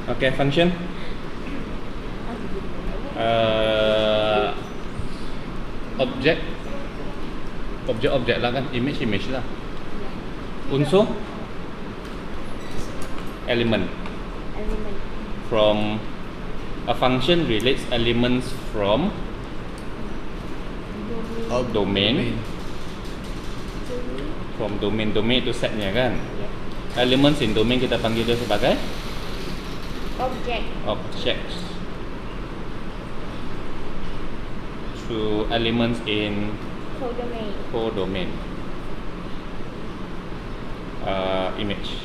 Okay, function. Objek lah kan, image lah. Unsur, element. From a function relates elements from domain. From domain itu setnya kan. Elements in domain kita panggil dia sebagai objects. To elements in codomain. Image.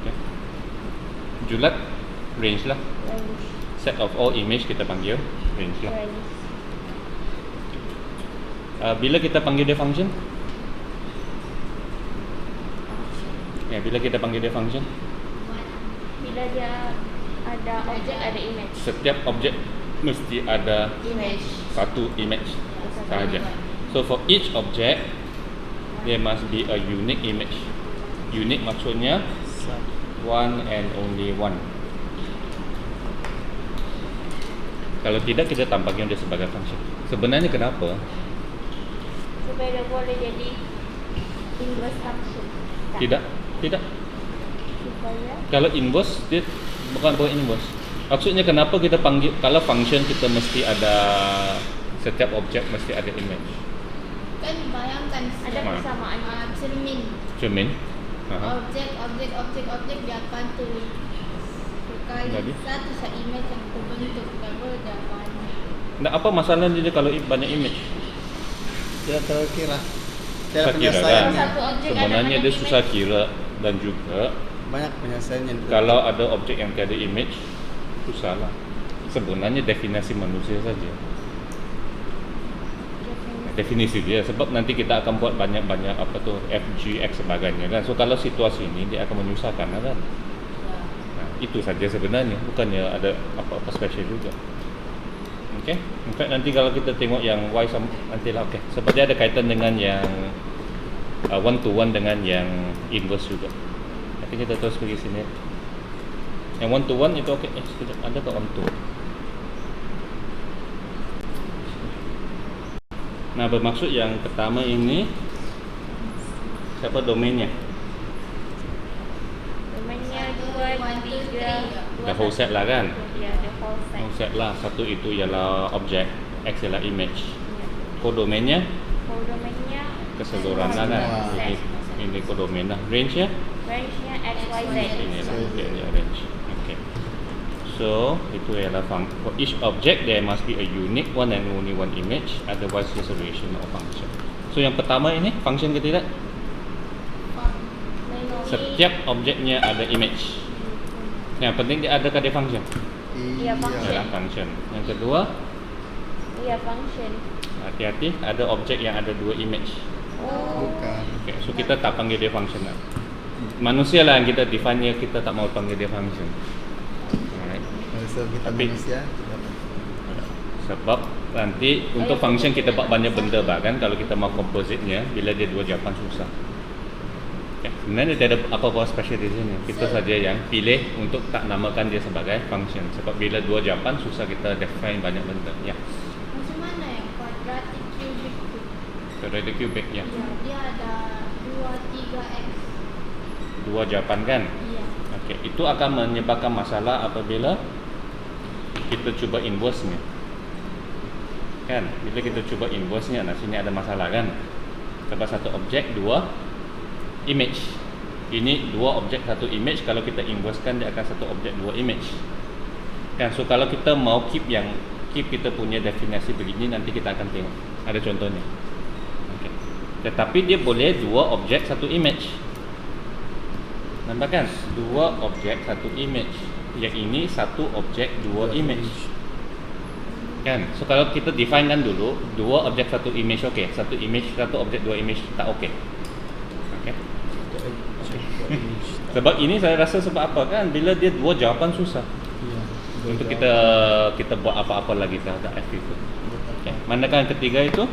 Okay. Julat, range lah. Set of all image kita panggil range lah. Bila kita panggil dia function? Bila kita panggil dia function? Bila dia ada objek, ada image. Setiap objek mesti ada satu image sahaja. So for each object there must be a unique image. Unique maksudnya one and only one. Kalau tidak kita tampakkan dia sebagai function. Sebenarnya kenapa? Supaya dia boleh jadi inverse function. Tidak. Supaya Kalau inverse dia bukan inverse. Maksudnya kenapa kita panggil, kalau function kita mesti ada, setiap objek mesti ada image. Kan bayangkan ada persamaan. Cermin. Objek dia akan tulis sekali Jadi? satu image yang terbentuk. Kalau dah banyak. Nah, apa masalahnya dia kalau banyak image? Tidak terkira. Susah kira kan? Sebenarnya dia susah kira dan juga Banyak penyelesaiannya. kalau ada objek yang tiada image, susah lah. Sebenarnya definisi manusia saja. Definisi dia, sebab nanti kita akan buat banyak-banyak apa tu FG, X sebagainya kan. So kalau situasi ini dia akan menyusahkan kan. Nah, itu saja sebenarnya, bukannya ada apa-apa special juga. Okay. In fact nanti kalau kita tengok yang Y nantilah okay. Sebab dia ada kaitan dengan yang one to one dengan yang inverse juga. Nanti kita terus pergi sini. Yang one to one itu okay. Sekejap, ada ke on to? Nah, bermaksud yang pertama ini siapa domainnya? Domainnya 2, 3. The whole set lah kan? Ya, the whole set. Whole set lah. Satu itu ialah objek, X ialah image. Kodomainnya Codomainnya keseluruhan lah kan. Ini kodomain lah. Range-nya? range-nya X, Y, Z. Inilah dia range. Okay. So itu ialah for each object there must be a unique one and only one image, otherwise it's a relational function. So yang pertama ini function ke tidak? Setiap objeknya ada image. Yang penting dia ada ke dia function? Iya, function. Ialah function. Yang kedua, Iya, function. hati-hati ada objek yang ada dua image. Bukan. Okay, so kita tak panggil dia function lah. Manusia lah yang kita define, kita tak mau panggil dia function. Alright. So kita Tapi- manusia. Sebab nanti untuk function kita buat banyak benda bahkan kalau kita mau composite-nya, bila dia dua jawapan susah. Okay. Sebenarnya tidak ada apa-apa special di sini. Kita saja yang pilih untuk tak namakan dia sebagai function. Sebab bila dua jawapan susah kita define banyak benda. Ya. Macam mana yang quadratic cubic tu? Quadratic cubic ya. Dia ada 2, 3x. Dua jawapan kan? Iya. Okey, itu akan menyebabkan masalah apabila kita cuba inverse-nya. Kan? Bila kita cuba inverse-nya, nah sini ada masalah kan? Sebab satu objek, dua image. Ini dua objek, satu image. Kalau kita inverse-kan, dia akan satu objek, dua image. Kan? So kalau kita mau keep kita punya definisi begini, nanti kita akan tengok. Ada contohnya. Okey. Tetapi dia boleh dua objek, satu image. Nampak kan? Dua objek, satu image. Yang ini satu objek, dua image. Kan? So kalau kita define kan dulu, dua objek, satu image okey. Satu image, satu objek, dua image tak okey. Okey. Sebab ini saya rasa sebab apa kan? Bila dia dua jawapan susah. Iya. Untuk kita buat apa-apa lagi terhadap F itu. Okey. Manakah yang ketiga itu?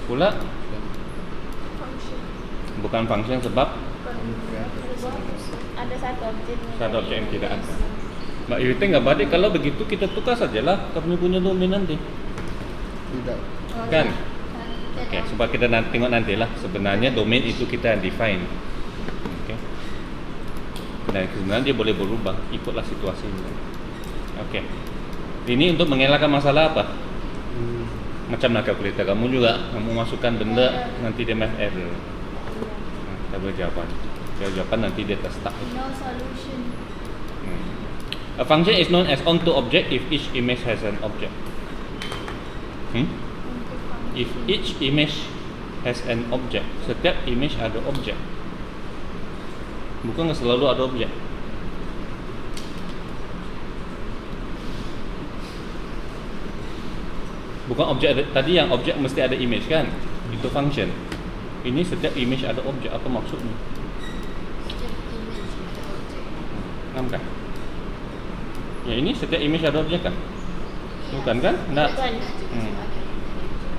Pula Function. bukan function sebab ada satu objek. Satu objek yang tidak ada. Mbak you think about it, kalau begitu kita tukar sajalah kami punya domain nanti. Tidak. Kan? Oke, supaya kita nanti tengok nantilah sebenarnya domain itu kita define. Oke. Dan sebenarnya dia boleh berubah, ikutlah situasinya. Oke. Ini untuk mengelakkan masalah apa? Macam nak kalkulator kamu juga, kamu masukkan benda nanti dia math error. Tak boleh jawapan. Kalau jawapan nanti dia terstuck. No solution. A function is known as onto object if each image has an object. If each image has an object, setiap image ada objek. Bukan selalu ada objek. Bukan objek ada, tadi yang objek mesti ada image kan? Itu function. Ini setiap image ada objek, apa maksudnya? Setiap image ada objek. Faham kan? Ya ini setiap image ada objek kan? Bukan kan? Nak.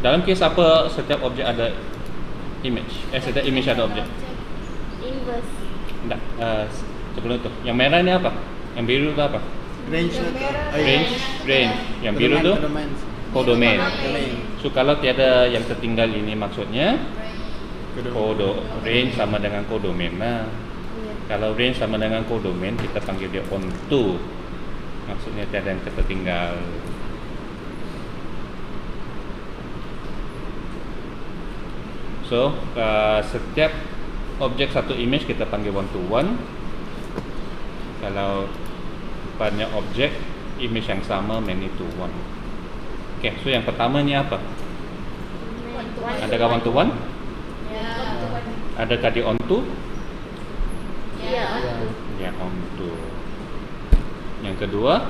Dalam kes apa setiap objek ada image? Setiap image ada objek. Inverse. Tak. Sebelum itu, yang merah ni apa? Yang biru tu apa? Range Yang tu. merah. Range. Yang biru tu codomain. So kalau tiada yang tertinggal ini maksudnya range sama dengan codomain lah. Kalau range sama dengan codomain kita panggil dia onto. Maksudnya tiada yang tertinggal. So setiap objek satu image kita panggil one to one. Kalau banyak objek image yang sama many to one. Okay, so yang pertama ni apa? Adakah one to one? Ya. Adakah di onto? Ya. Ya, onto. Yang kedua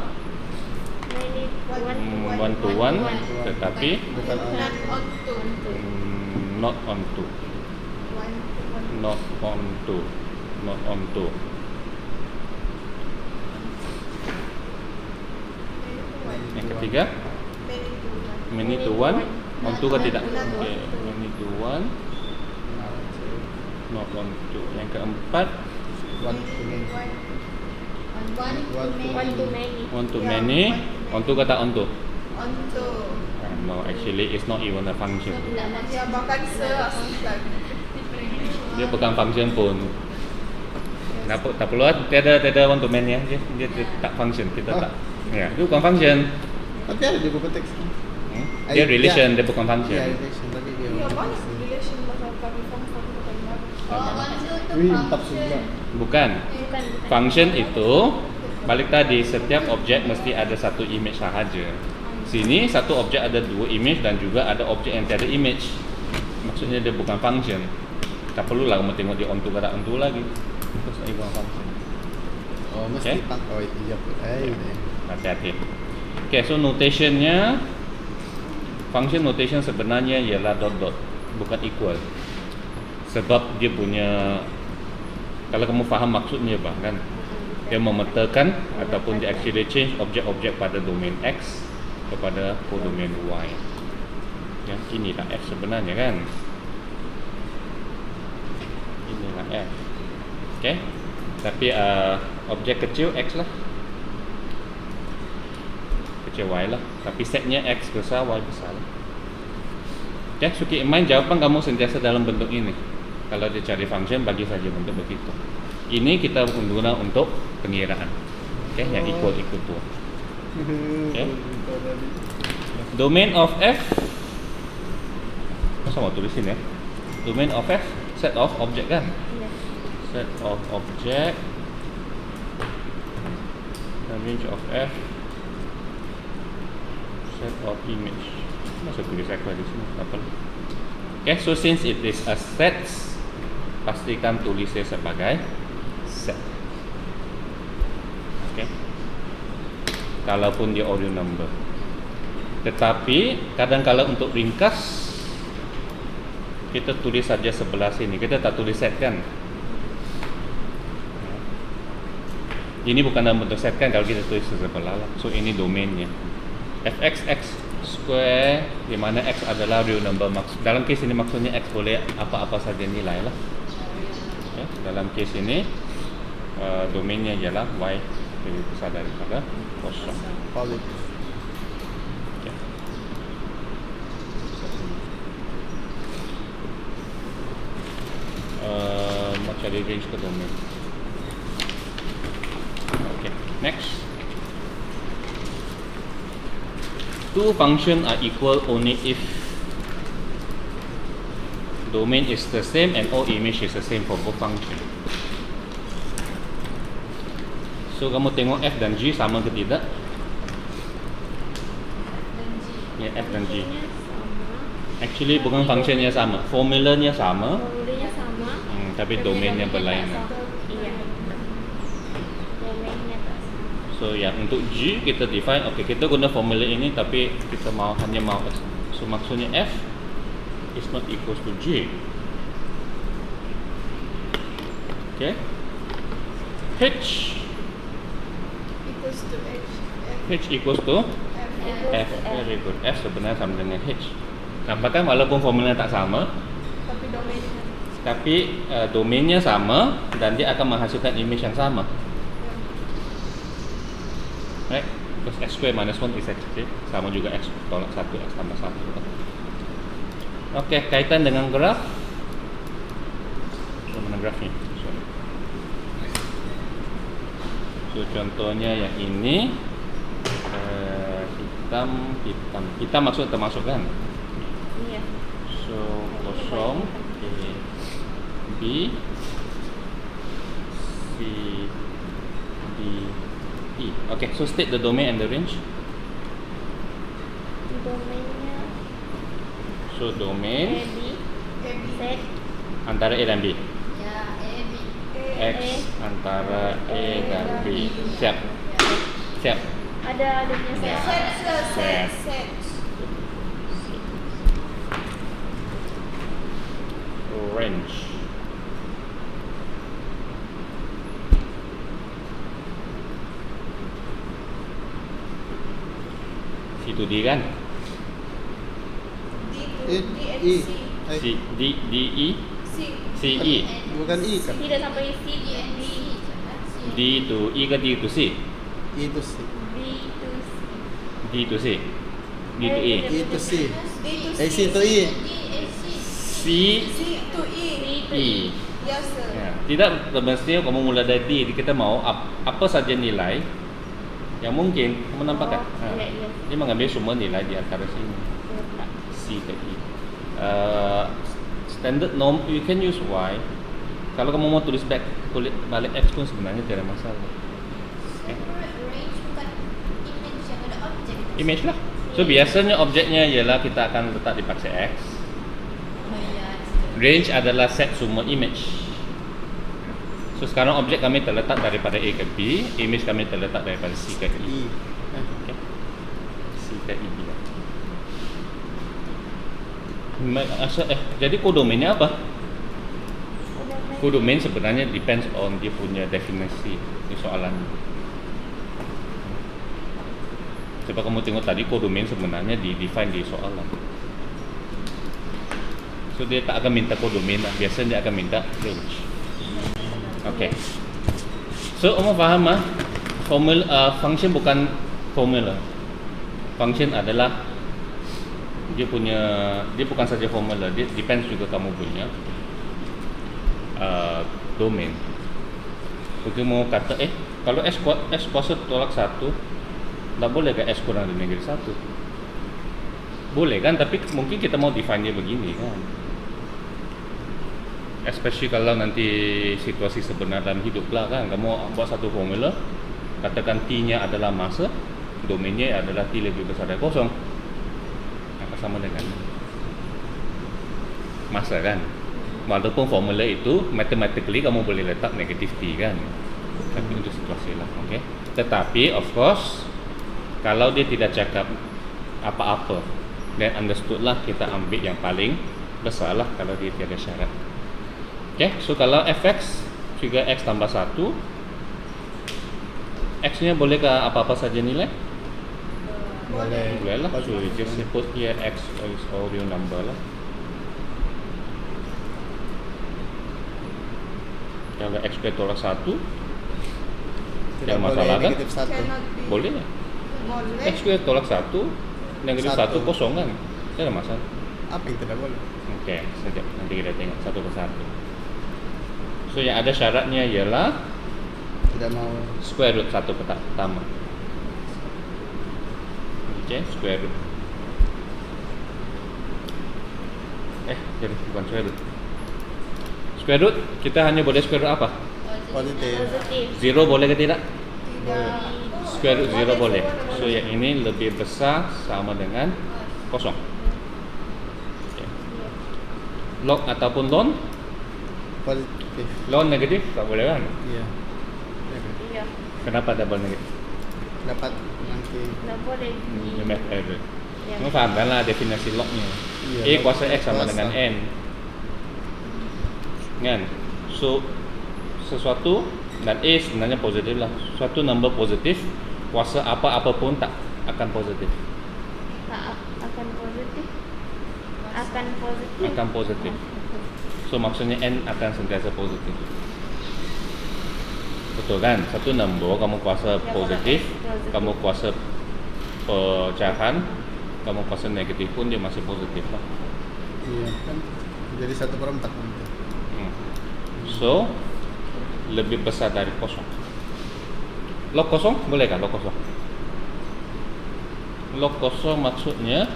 one to one, tetapi Bukan Not onto. not onto. Not onto. Not onto. Yang ketiga many to one. Onto ke tidak? Okay, many to one. Not onto. Yang keempat one to many. One to many. one to many. Onto ke tak onto? Onto. No, actually it's not even a function. Ya, bahkan seasal. Dia bukan function pun. Tak perlu tiada one to many ya. Dia tak function, kita tak. Ya, dia bukan function. Tapi ada di buku teks. Dia relation, dia bukan function. Ya, relation tapi dia. Ya, banyak relation pasal kami function bukan lagi. Oh, onto itu Wih, tak function. sudah. Bukan. Bukan. Function itu balik tadi, setiap objek mesti ada satu image sahaja. Sini satu objek ada dua image dan juga ada objek yang tiada image. Maksudnya dia bukan function. Tak perlulah kamu tengok dia onto ke tak onto lagi. Terus ini bukan function. Oh, mesti Okay. pang. Oh, iya pun. Hati-hati. Okay, so notationnya, function notation sebenarnya ialah dot-dot, bukan equal. Sebab dia punya, kalau kamu faham maksudnya bahkan dia memetakan ataupun dia actually change objek-objek pada domain X kepada kodomain Y. Yang inilah F sebenarnya kan. Inilah F. Okay. Tapi objek kecil X lah, kecil Y lah. Tapi setnya X besar, Y besar lah. Okay, so keep in mind jawapan kamu sentiasa dalam bentuk ini. Kalau dia cari function, bagi saja bentuk begitu. Ini kita guna untuk pengiraan. Okay, yang equal to. Okay. Domain of F. Masa mau tulisin ya? Domain of F, set of object kan? Yes. Set of object. Range of F. Set of image. Masa tulis F di sini? Apa? Okay, so since it is a set, pastikan tulisnya sebagai set. Okay. Kalaupun dia ordinary number. Tetapi kadang-kala untuk ringkas kita tulis saja sebelah sini. Kita tak tulis set kan? Ini bukan dalam bentuk set kan kalau kita tulis sebelah lah. So ini domainnya. Fx square di mana x adalah real number. Dalam kes ini maksudnya x boleh apa-apa saja nilai lah. Okay. Dalam kes ini domainnya ialah y lebih besar daripada kosong. Valid. Okay. Nak cari range ke domain. Okay, next. Two functions are equal only if domain is the same and all image is the same for both function. So kamu tengok f dan g sama ke tidak? Dan G. Ya, f dan g. Fungsinya sama, Actually bukan functionnya sama, formulanya sama, formulanya sama, tapi domainnya tak berlainan. sama. Iya. Domainnya tak sama. So yang untuk G kita define, okay, kita guna formula ini tapi kita hanya mau X. So maksudnya F is not equals to G. Okay. H Equals to H equals to F. Very good. F sebenarnya sama dengan H. Nampakkan walaupun formula tak sama, Tapi domainnya. tapi domainnya sama dan dia akan menghasilkan image yang sama. Right? Because x square minus 1 is x, okay? Sama juga x tolak 1, x tambah 1. Okey, kaitan dengan graf. So, mana grafnya? Sorry. So, contohnya yang ini hitam maksud termasuk kan? Iya. So, kosong A, B, C, D, E. Okay, so state the domain and the range. Domainnya So domain AB, AB. Z, antara A dan B. Ya, AB. X antara A dan B. Siap. Siap. ada punya Ya. set. Set. Range. C to D kan? D to E, D and E. C. C, D, D, E, C. C, E. Bukan I kan? Tidak sampai C, D and D. D to E ke D to C? I to C. B to C. D to C. D to E. I to C. D to C. C to E. D and C. C, C to E. B to E. E. Yes, sir. Ya. Tidak semestinya kamu mula dari D. Kita mau apa saja nilai yang mungkin kamu nampakkan. Oh, iya, iya. Dia mengambil semua nilai di antara sini. C ke E. Standard norm you can use Y. Kalau kamu mau tulis balik X pun sebenarnya tidak ada masalah. Separate range bukan image yang ada objek. Image lah. So biasanya objeknya ialah kita akan letak di paksa X. Oh ya. Range adalah set semua image. So sekarang objek kami terletak daripada A ke B, image kami terletak daripada C ke E. I. Okay. C ke E. Jadi kodomainnya apa? Kodomain sebenarnya depends on dia punya definisi di soalan. Coba kamu tengok tadi kodomain sebenarnya di define di soalan. So dia tak akan minta kodomain lah, biasanya dia akan minta range. Okay. So kamu faham ah? Function bukan formula. Function adalah dia bukan saja formula, dia depends juga kamu punya domain. Begitu mau kata kalau S kuasa tolak 1, tak boleh ke S kurang dari negeri 1? Boleh kan, tapi mungkin kita mau define dia begini kan. Especially kalau nanti situasi sebenar dalam hidup lah kan, kamu buat satu formula, katakan T-nya adalah masa, domainnya adalah T lebih besar dari kosong, apa sama dengan masa kan. Walaupun formula itu mathematically kamu boleh letak negatif T kan, tapi untuk situasi lah, okay. Tetapi of course kalau dia tidak cakap apa-apa, then understood lah kita ambil yang paling besar lah kalau dia tiada syarat. Okay, so kalau fx juga x tambah 1, x nya boleh ke apa-apa saja nilai? Boleh. Boleh lah, so we just put here x is all real number lah. Kalau x tolak 1, Tidak Yang boleh masalah kan? negatif 1. Cannot be. Boleh ya? Boleh. X square tolak 1, negatif 1 Satu. kosong kan? Tidak ada masalah. Apa yang tidak boleh? Oke, sekejap nanti kita tengok satu persatu. So yang ada syaratnya ialah Tidak mau. square root satu pertama. Oke, square root. Jadi bukan square root. Square root kita hanya boleh square root apa? Positif. Positif. Zero boleh ke tidak? Tidak. Square root zero boleh. So yang ini lebih besar sama dengan kosong. Okay. Log ataupun ln? Positif. Ln negatif tak boleh kan? Iya. Iya. Kenapa double negatif? Dapat nanti. Tidak boleh. Ini math error. Ya. Kamu faham kan lah definisi lognya. Iya, A log kuasa X sama kuasa. dengan N. Kan? So sesuatu dan A sebenarnya positif lah. Suatu number positif kuasa apa-apapun tak akan positif. Tak akan positif. Akan positif. Akan positif. So maksudnya N akan sentiasa positif. Betul kan? Satu number kamu kuasa Ya, positif, kalau X kamu kuasa pecahan, kamu kuasa negatif pun dia masih positif lah. Iya kan. Jadi 1/4 nanti. So lebih besar dari kosong. Log kosong boleh kan? Log kosong. Log kosong maksudnya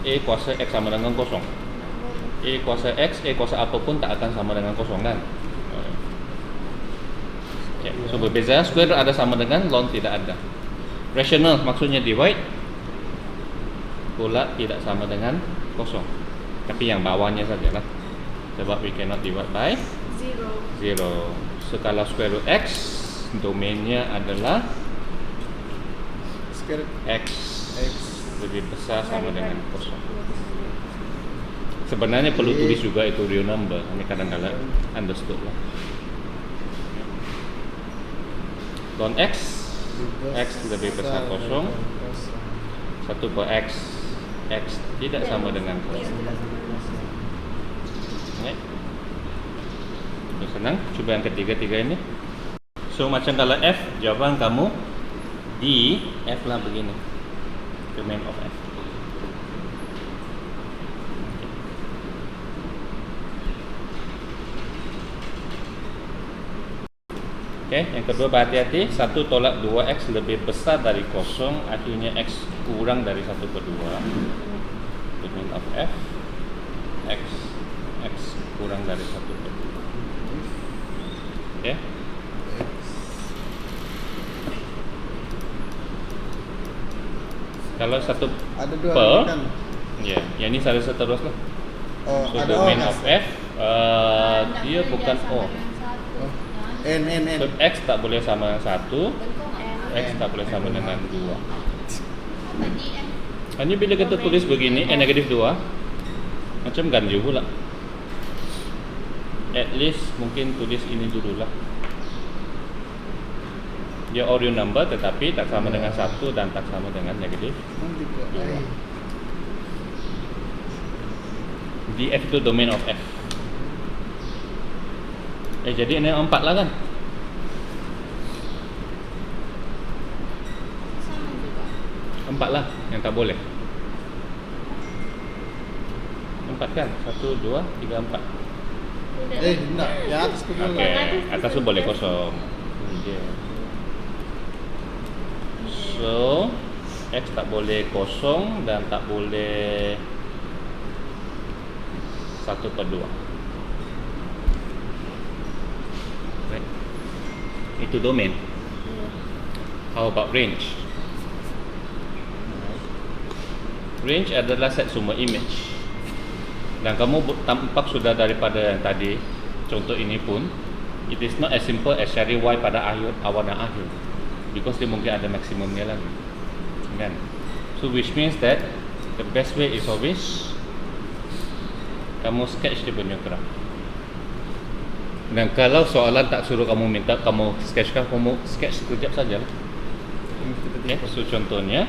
A kuasa X sama dengan kosong. A kuasa X, A kuasa apapun tak akan sama dengan kosong kan? Okay. So berbeza, square root ada sama dengan, ln tidak ada. Rational maksudnya divide pula tidak sama dengan kosong. Tapi yang bawahnya sajalah. Sebab we cannot divide by Zero. 0. So kalau square root X, domainnya adalah Square X X. lebih besar sama dengan kosong. Sebenarnya perlu tulis juga itu real number, ini kadang-kadang understood lah. Ln X, X lebih besar kosong, 1 per X, X tidak sama dengan kosong. Okay. Itu senang, coba yang ketiga-tiga ini. So macam kalau F, jawaban kamu di F lah begini, domain of F. Okay, yang kedua berhati-hati, 1 tolak 2X lebih besar dari kosong, akhirnya X kurang dari 1/2. Domain of F, X kurang dari 1/2. Okay. Kalau 1 Ada dua per, kan. ya, yang ini saya seterusnya. Oh, So ada domain O. of F, dia bukan O. Oh. N. So X tak boleh sama dengan 1, X N. tak boleh sama N. dengan 2. Tadi Hanya bila kita tulis begini, N negatif 2, macam ganjil pula. At least mungkin tulis ini dulu lah. Dia all real number tetapi tak sama dengan 1 dan tak sama dengan negatif. Nanti buat. Iya. Di F itu domain of F. Jadi ini 4 lah kan? sama juga. 4 lah yang tak boleh. 4 kan? 1, 2, 3, 4. Enggak, yang atas tu boleh. Okey, atas tu boleh kosong. Ini dia. So, X tak boleh kosong dan tak boleh 1/2. Right. Itu domain. How about range? Range adalah set semua image. Dan kamu tampak sudah daripada yang tadi, contoh ini pun, it is not as simple as cari Y pada awal dan akhir, because dia mungkin ada maksimumnya lagi, kan? So which means that the best way is always kamu sketch dia punya graph. Dan kalau soalan tak suruh kamu minta kamu sketch kan, kamu sketch sekejap saja lah. Okay, so contohnya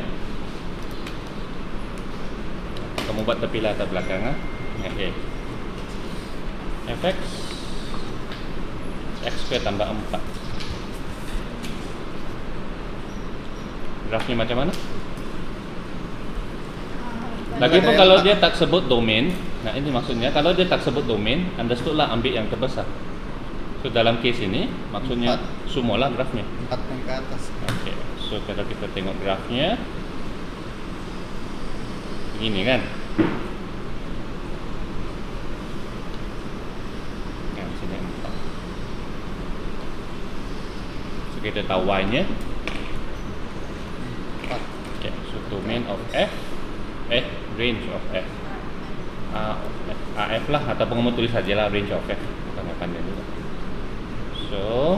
kamu buat tepi latar belakang lah. Okay. Fx X square tambah 4. Grafnya macam mana? Ah, Lagipun Ada kalau yang dia tak sebut domain, nah ini maksudnya kalau dia tak sebut domain, understood lah ambil yang terbesar. So dalam case ini maksudnya semualah grafnya. 4 yang ke atas. Oke, so kalau kita tengok grafnya begini kan. Nah, sini 4. So kita tahu y-nya. 4. Okay, so domain of f, range of f, AF lah ataupun kamu tulis sajalah range of f, bukan pandai dulu. So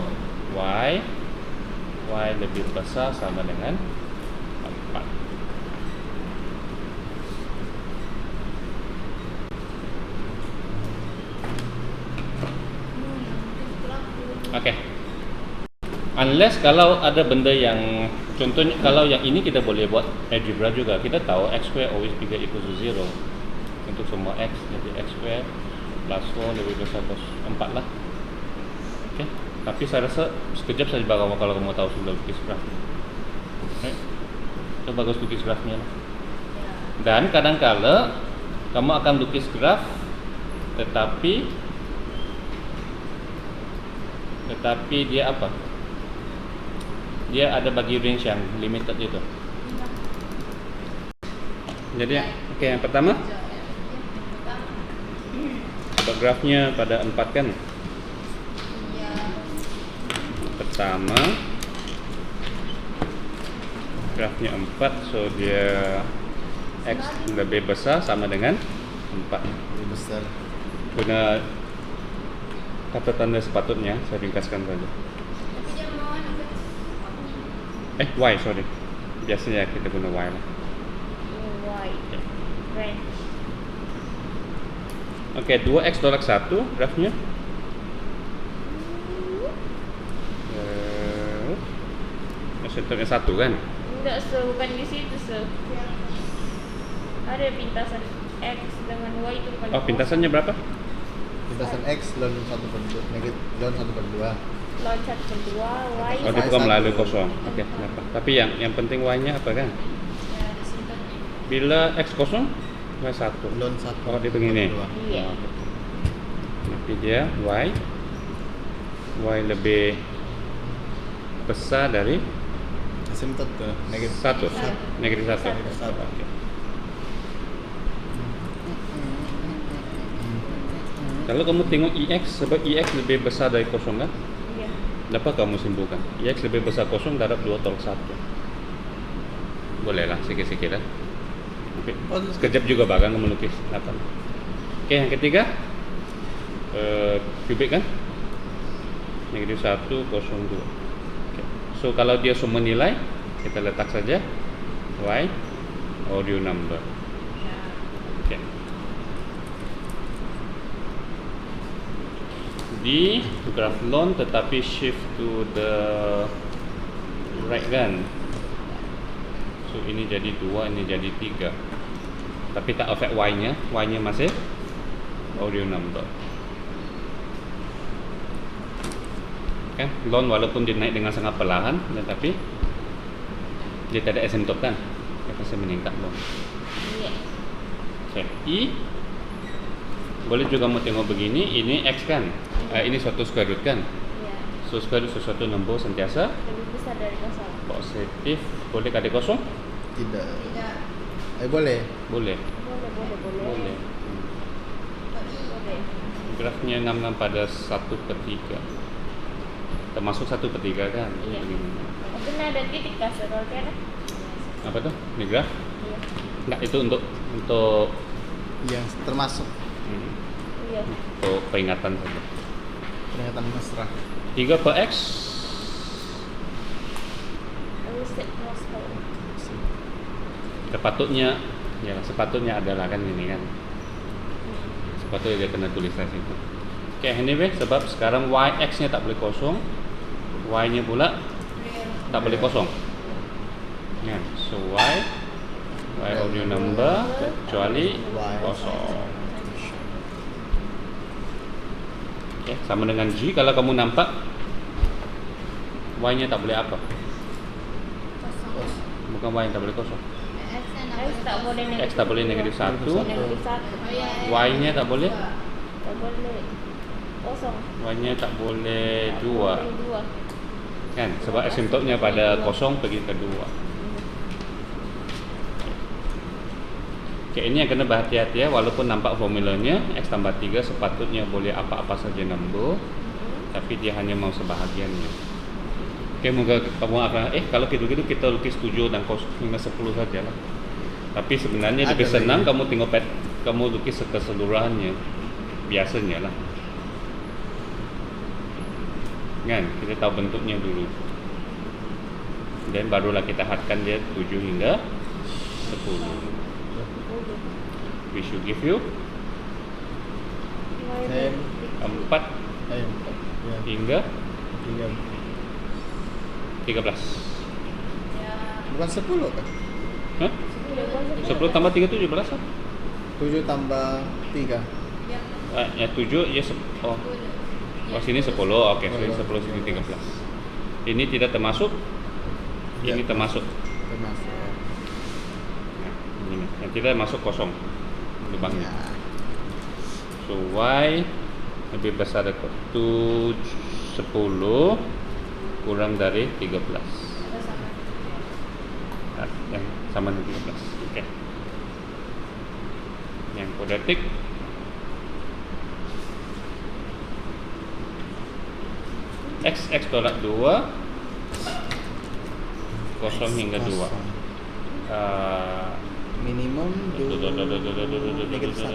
y lebih besar sama dengan 4. Okay. Unless kalau ada benda yang contohnya kalau yang ini kita boleh buat algebra juga. Kita tahu x square always bigger equals to 0 untuk semua x, jadi x square plus 4 lebih besar plus 4 lah. Okay. Tapi saya rasa sekejap saja kalau kamu tahu sudah lukis graf. Okay. So bagus lukis grafnya lah. Dan kadang-kala kamu akan lukis graf tetapi dia apa? Dia ada bagi range yang limited gitu. Jadi oke, yang pertama coba grafnya pada 4 kan. Pertama grafnya 4, so dia x lebih besar sama dengan 4. Lebih besar. Guna kata tanda sepatutnya saya ringkaskan saja. Y, sorry. Biasanya kita guna Y lah. Y. Range. Oke, 2x tolak 1 grafnya. Senternya 1 kan? Enggak, bukan di situ, Ada pintasan X dengan Y itu bukan. Oh, pintasannya berapa? Pintasan X ln 1/2 negatif ln 1/2. Lawan 1/2 Y. Oh, dibuka melalui kosong. Oke, kenapa? Tapi yang penting Y-nya apa kan? Bila X kosong, Y 1. Ln 1. Oh, dia begini. Iya. Tapi dia Y lebih besar dari Asymptot ke negatif 1. Negatif 1. Negatif 1. Oke. Kalau kamu tengok IX, sebab IX lebih besar dari kosong kan? Iya. Dapat kamu simpulkan IX lebih besar kosong darab 2 tolak 1. Boleh lah, sikit-sikit lah. Oke. Sekejap juga bahkan kamu lukis 8. Oke, yang ketiga kubik kan? Negatif 1, 0, 2. Oke. So kalau dia semua nilai, kita letak saja Y audio number. Oke. Di graph lon tetapi shift to the right kan. So ini jadi 2, ini jadi 3. Tapi tak affect Y-nya. Y-nya masih audio number. Kan lon walaupun dia naik dengan sangat perlahan tetapi dia tak ada asymptot kan. Dia pasti meningkat lon. Iya. Okay. I boleh juga mau tengok begini, ini X kan. Ini suatu square root kan. Iya. So square root sesuatu nombor sentiasa Lebih besar dari kosong. positif. Boleh kali kosong? Tidak. Tidak. Boleh. Boleh. Boleh. Boleh. Boleh. Grafnya 6 pada 1/3. Termasuk 1/3 kan? Iya. Begini. Mungkin ada titik kasar kalau tiada. Apa tuh? Ini graf? Iya. Enggak, itu untuk Yang termasuk Iya. untuk peringatan saja. peringatan mesra. 3/x Reset Moscow. sepatutnya adalah kan ini kan. Sepatutnya dia kena tulis di situ. Oke, anyway, sebab sekarang y-x-nya tak boleh kosong, y-nya pula tak boleh kosong. Ya, so y audio number kecuali kosong. Oke, sama dengan G, kalau kamu nampak y-nya tak boleh apa? Bukan Y yang tak boleh kosong. X tak boleh X tak boleh negatif 1. Negatif 1. Y-nya tak boleh. Tak boleh kosong. Y-nya tak boleh Tak 2. boleh 2. Kan? Sebab asimptotnya pada kosong pergi ke 2. Okay, ini yang kena berhati-hati ya. Walaupun nampak formulanya X tambah 3 sepatutnya boleh apa-apa saja nombor, tapi dia hanya mau sebahagiannya. Okay, moga kamu akan kalau gitu-gitu kita lukis 7 dan 0 hingga 10 sajalah. Tapi sebenarnya Ada lebih senang lagi. kamu tengok kamu lukis keseluruhannya. Biasanya lah. Kan? Kita tahu bentuknya dulu. Dan barulah kita hadkan dia 7 hingga 10. We should give you Ten. 4 Ya. hingga 3. 13. Bukan 10 kan? Hah? 10 tambah 3 17 lah. 7 tambah 3. Ya 7 ya oh sini 10. Okey, sini 10 sini 13. Ini tidak termasuk. Ini Ya. termasuk. Termasuk. Nah, ini yang tidak masuk kosong lubangnya. Ya. So Y lebih besar dari 10 kurang dari 13. Yang sama dengan 13. Okey. Yang kuadratik X tolak 2 kosong hingga 2. Minimum negatif 1.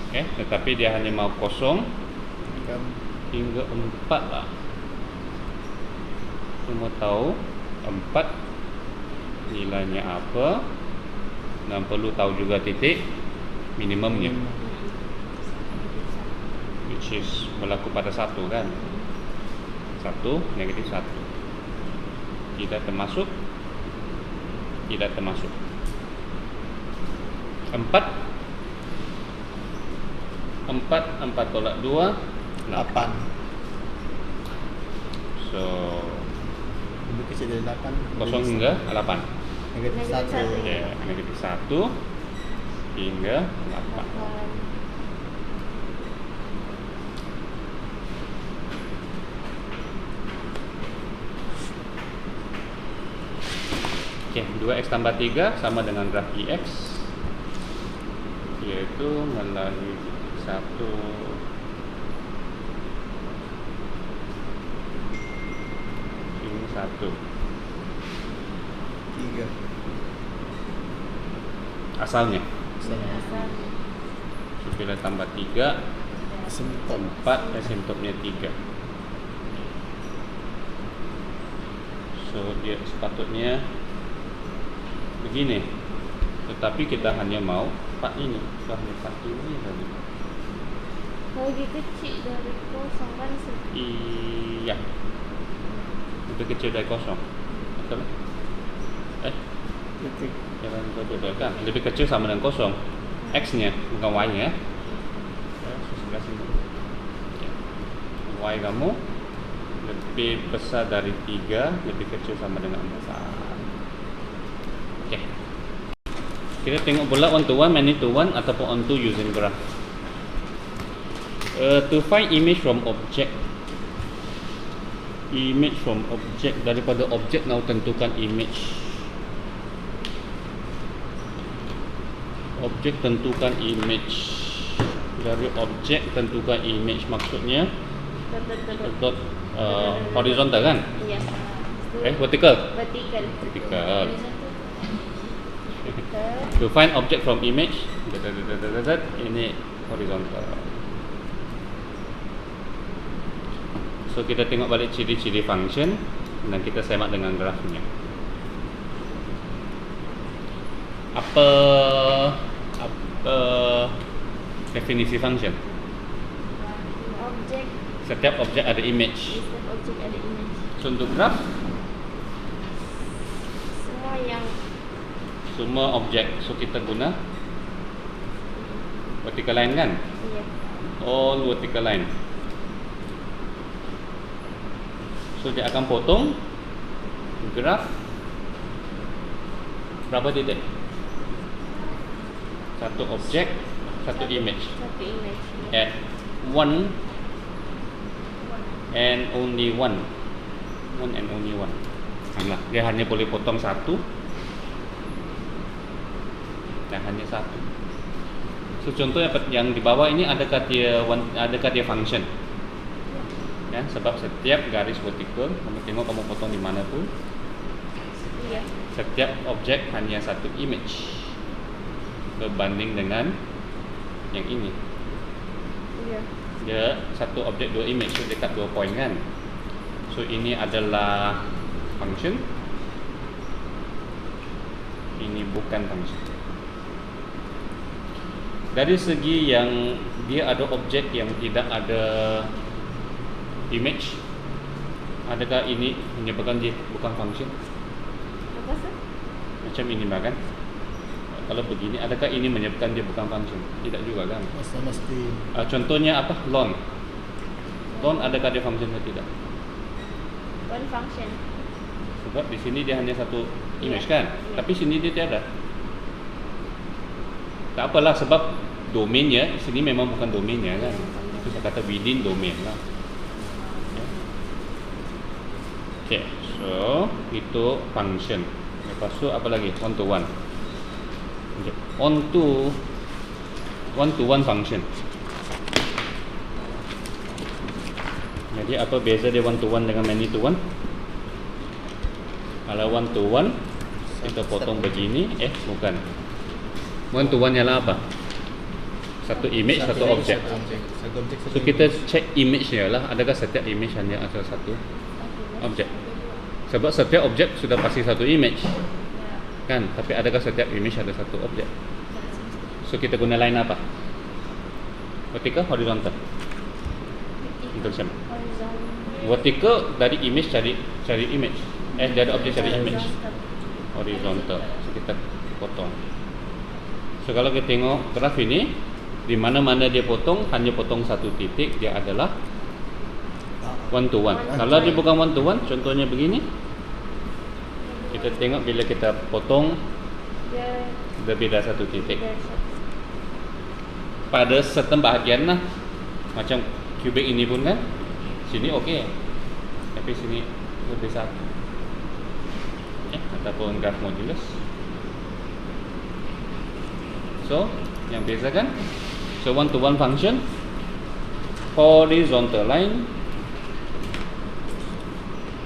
Okey, tetapi dia hanya mau kosong Kan hingga 4 lah. Semua tahu 4 nilainya apa, dan perlu tahu juga titik minimumnya, which is berlaku pada 1 kan. 1 negatif 1 tidak termasuk, tidak termasuk. 4 tolak 2 8. 8. So Lebih kecil dari 8. kosong hingga 8. Negatif Negatif 1. satu. Ya, negatif 1 hingga 8. Okey, 2x tambah 3 sama dengan graf IX, iaitu melalui 1 ini 1 3. asalnya. Asal. So, bila tambah 3 Asimptom. 4 asimptotnya 3. So dia sepatutnya begini, tetapi kita hanya mau 4 ini, sudah 4 ini tadi. Lebih kecil dari kosong kan Iya, lebih kecil dari kosong, betul? Titik. Jangan betul kan? Lebih kecil sama dengan kosong, x-nya bukan y-nya. Sebelah sini. Y kamu lebih besar dari 3, lebih kecil sama dengan 4. Okey. Kita tengok pula one to one, many to one ataupun on to using graph. To find image from object. Image from object, daripada objek nak tentukan image. Objek tentukan image. Dari objek tentukan image, maksudnya dot horizontal kan? Iya. Vertical. Vertical. Vertical. To find object from image, ini horizontal. So kita tengok balik ciri-ciri function dan kita semak dengan grafnya. Apa definisi function? Objek. Setiap objek ada image. Setiap objek ada image. So untuk graf, Semua yang semua objek. So kita guna vertical line kan? iya. All vertical line. So dia akan potong graf Berapa titik? Satu objek, satu image. Satu image. At one and only one. One and only one. Nah, dia hanya boleh potong satu dan hanya satu. So contoh yang di bawah ini adakah dia function? Ya, sebab setiap garis vertikal kamu tengok kamu potong di mana pun, Iya. setiap objek hanya satu image berbanding dengan yang ini. Iya. Dia satu objek dua image, so dekat 2 poin kan. So ini adalah function, ini bukan function. Dari segi yang dia ada objek yang tidak ada image, adakah ini menyebabkan dia bukan function? Apa sih? Macam ini bahkan. Kalau begini, adakah ini menyebabkan dia bukan function? Tidak juga kan? Mesti Contohnya apa? Loan. Loan adakah dia function atau tidak? One function. Sebab di sini dia hanya satu image Iya. kan? Iya. Tapi sini dia tiada. Tak apalah sebab domainnya sini memang bukan domainnya kan. Itu saya kata within domain lah. Okay, so itu function. Lepas tu apa lagi? One to one. Okay. One to one function. Jadi apa beza dia one to one dengan many to one? Kalau one to one kita potong begini, bukan. One to one ialah apa? Satu image, satu objek. Satu objek. So kita check image nya lah, adakah setiap image hanya ada satu objek? Sebab setiap objek sudah pasti satu image, kan? Tapi adakah setiap image ada satu objek? So kita guna line apa? Vertical, horizontal. Untuk siapa? Horizontal. Vertical dari image cari image. Dari objek cari image. Horizontal. So kita potong. So kalau kita tengok graf ini, di mana-mana dia potong, hanya potong satu titik, dia adalah one to one. Kalau dia bukan one to one, contohnya begini. Kita tengok bila kita potong, Dia dia beda satu titik. ada satu. Pada certain bahagian lah, macam kubik ini pun kan, sini okey, tapi sini lebih satu. Ataupun graf modulus. So yang bezakan, so one to one function, horizontal line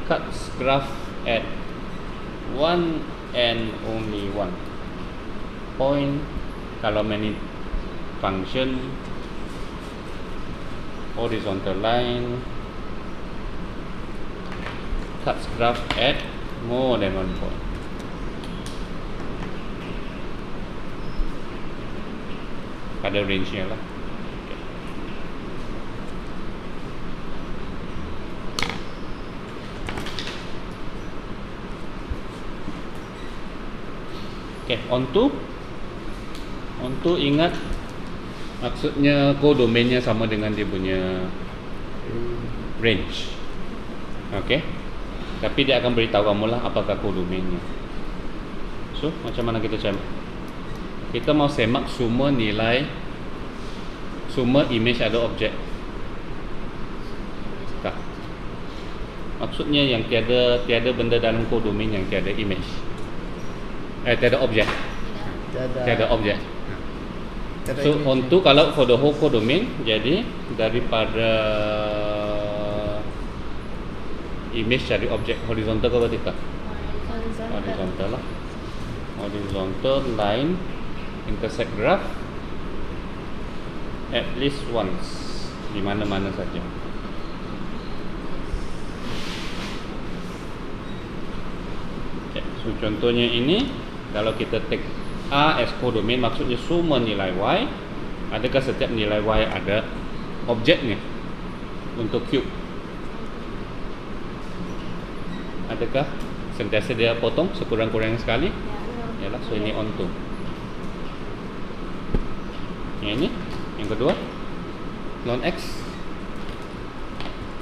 cuts graph at one and only one point. Kalau many function, horizontal line cuts graph at more than one point. Pada range-nya lah. Okay, onto ingat maksudnya codomainnya sama dengan dia punya range. Okay, tapi dia akan beritahu kamu lah apakah codomainnya. So macam mana kita cari? Kita mau semak semua nilai, semua image ada objek. Tak. Maksudnya yang tiada benda dalam codomain yang tiada image. Tiada objek. Tiada objek. So untuk kalau for the whole codomain, jadi daripada image cari objek horizontal ke vertikal? Horizontal lah. Horizontal line intersect graph at least once di mana-mana saja. Okay, so contohnya ini kalau kita take A as codomain, maksudnya semua nilai Y. Adakah setiap nilai Y ada objeknya untuk cube? Adakah sentiasa dia potong sekurang-kurangnya sekali? Yalah, so ini onto. Yang ini, yang kedua, non X.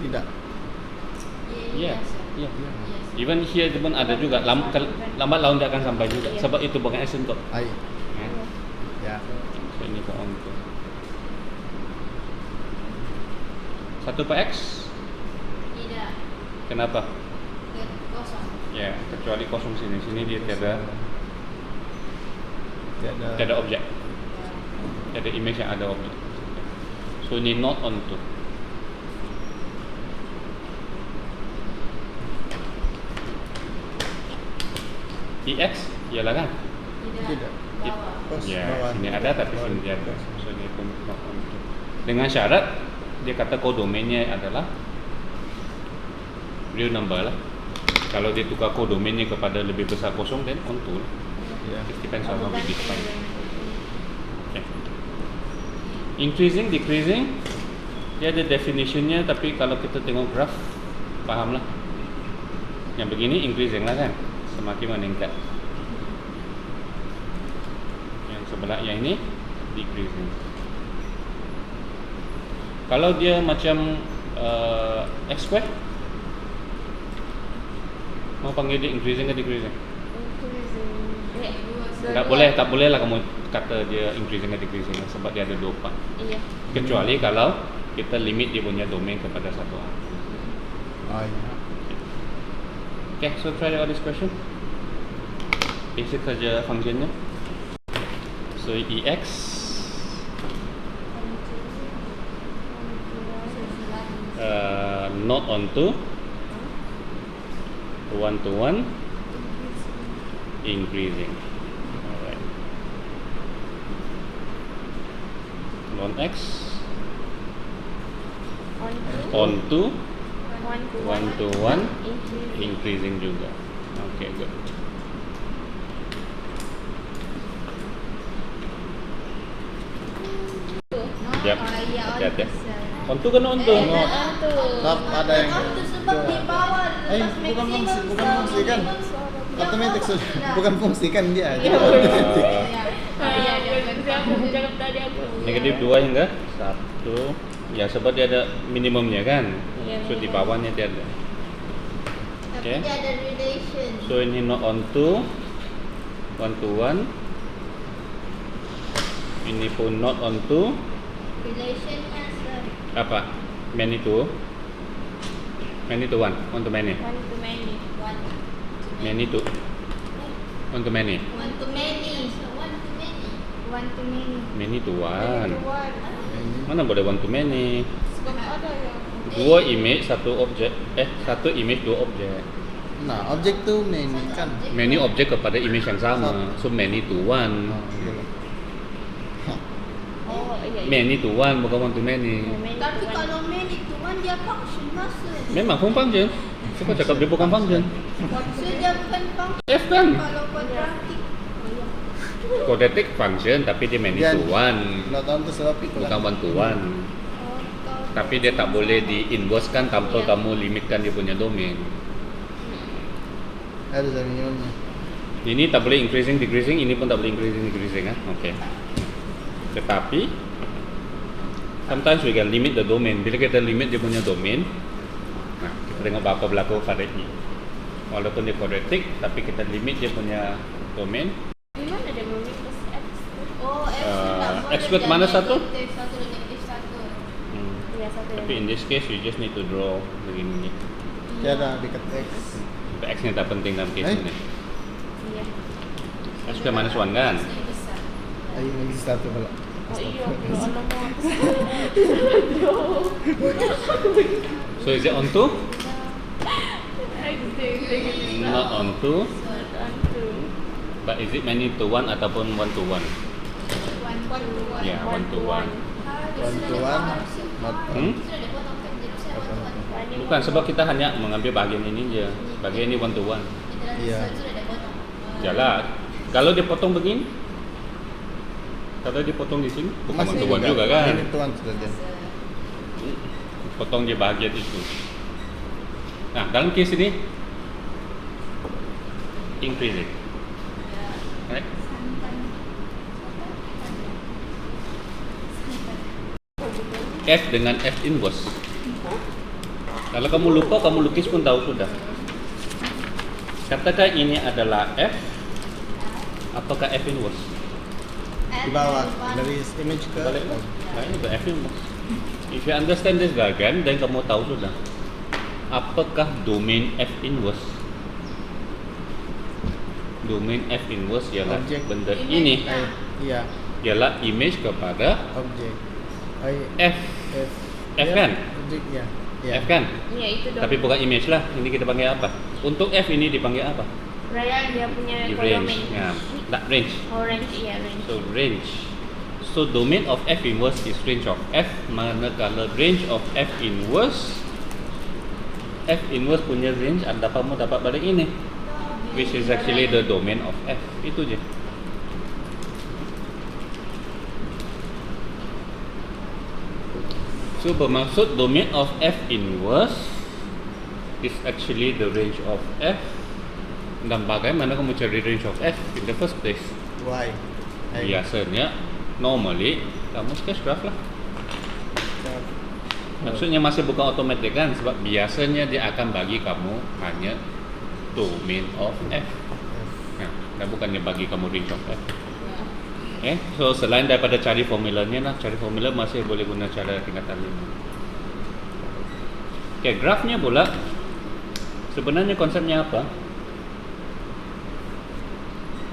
tidak. Ya, Ya. Iya. Even here pun ada juga lambat laun dia akan sampai juga. Sebab itu bukan asymptote. Ai. Ya. Ya. So ini for onto. 1 per X. Tidak. Kenapa? Kosong. Ya, kecuali kosong sini. Sini dia tiada objek. Tiada image yang ada objek. So ini not onto. EX ialah kan? Tidak. Bawah. Pos Ya, bawah. sini ada tapi Bawah. sini tiada. So ini pun not onto. Dengan syarat dia kata kodomennya adalah real number lah. Kalau dia tukar kodomennya kepada lebih besar kosong, then onto lah. Ya. It depends on how we define. Okay. Increasing, decreasing, dia ada definitionnya, tapi kalau kita tengok graph, fahamlah. Yang begini increasing lah kan, semakin meningkat. Yang sebelah yang ini decreasing. Kalau dia macam X square, mau panggil dia increasing ke decreasing? Tak boleh lah kamu kata dia increasing ke decreasing sebab dia ada 2 part. Iya. Kecuali kalau kita limit dia punya domain kepada satu angka. Ai. Okay, so try out this question. Basic saja functionnya. So EX not onto, 1 to 1 increasing. Alright. Non X onto 1 to 1 increasing juga. Okay, good. Yep. Hati-hati. Onto kan onto? Tak ada yang Onto sebab di bawah. bukan fungsi kan? Otomatis bukan fungsi kan dia. Iya, Jadi otomatis. Jangan tadi aku. Negatif 2 hingga 1. Ya, sebab dia ada minimumnya kan. Iya, So di minimum. bawahnya dia ada. Tapi Okay. dia ada relation. So ini not onto, 1 to 1. Ini pun not onto. Relation kan Apa? Many to 1 on to many. One to many. Many to 1 to many. One to many. So one to many. One to many. Many to 1. One. Mana boleh 1 to many? Sebab ada yang 2 image, 1 objek. 1 image, 2 objek. Nah, objek tu many kan. Many objek kepada image yang sama. So many to 1. Oh, gitu. oh iya. Many to 1 bukan 1 to many. Tapi kalau many to one dia function masuk. Memang full function. Siapa cakap dia bukan function? So dia bukan function. F kan? Kalau quadratic. Quadratic function tapi dia many Dia- to 1. Not onto sebab itu Bukan 1 to 1. Tapi dia tak boleh di inverse kan tanpa Ya. kamu limitkan dia punya domain. Ada minimumnya. Ini tak boleh increasing, decreasing. Ini pun tak boleh increasing, decreasing kan? Okay. Tetapi sometimes we can limit the domain. Bila kita limit dia punya domain, nah kita tengok apa berlaku pada I. Walaupun dia quadratic, tapi kita limit dia punya domain. Di mana dia mau minus X? Oh, X tu tak boleh. X squared mana satu? Negatif satu dan negatif satu. Iya, satu Tapi in this case, you just need to draw begini. Tiada dekat X. X nya tak penting dalam case ini. Iya. X square minus 1 kan? X yang besar. Ayo lagi satu pula. Oh iya, kalau alamak. So is it onto? Not onto. But is it many to 1 ataupun 1 to 1? One to one. Ya, 1 to 1. One to one, not Hmm? Sudah dia potong kan jadi saya one to one. Bukan, sebab kita hanya mengambil bahagian ini je. Bahagian ini 1 to 1. Iya. Sudah dia potong. Yalah, kalau dia potong begini, kalau dia potong di sini, bukan 1 to 1 juga kan? Ini tuan sudah dia. Potong dia bahagian itu. Nah, dalam case ini increasing, right? F dengan F inverse. Kalau kamu lupa, kamu lukis pun tahu sudah. Katakan ini adalah F. Apakah F inverse? Di bawah dari image ke Balik lah. Nah, ini F inverse. If you understand this diagram, then kamu tahu sudah. Apakah domain F inverse? Domain F inverse ialah Objek. benda ini. Iya, Ialah image kepada objek. F. F. F Ya, kan? Objek ya. Ya. F kan? Ya itu dong. Tapi bukan image lah. Ini kita panggil apa? Untuk F ini dipanggil apa? Dia punya Di kolom range. ini. Ya, tak range. Orange, iya range. So range. So domain of F inverse is range of F. Manakala range of F inverse punya range anda kamu dapat balik ini, which is actually the domain of F. Itu je. So bermaksud domain of F inverse is actually the range of F. Dan bagaimana kamu cari range of F in the first place? Y. Biasanya normally kamu sketch graph lah. Maksudnya masih bukan automatic kan, sebab biasanya dia akan bagi kamu hanya domain of F. Dan bukannya bagi kamu range of F. So selain daripada cari formulanya lah, cari formula masih boleh guna cara tingkatan 5. Graphnya pula sebenarnya konsepnya apa?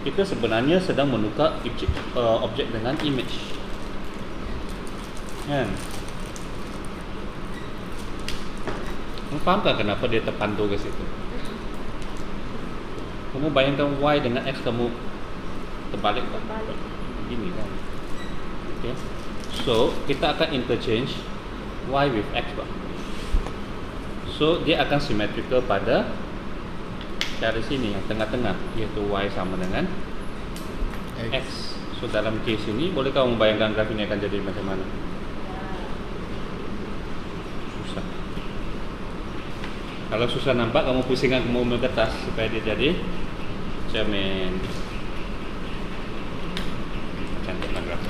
Kita sebenarnya sedang menukar objek dengan image. Kan? Kamu faham tak kenapa dia terpantul ke situ? Kamu bayangkan Y dengan X kamu terbalik tak? Balik. Gini kan. Okay. So, kita akan interchange Y with X bah. So, dia akan symmetrical pada dari sini yang tengah-tengah, iaitu Y sama dengan X. So, dalam case ini, bolehkah kamu bayangkan graf ini akan jadi macam mana? Susah. Kalau susah nampak, kamu pusingkan kamu ke atas supaya dia jadi cermin. Cantik lah graf.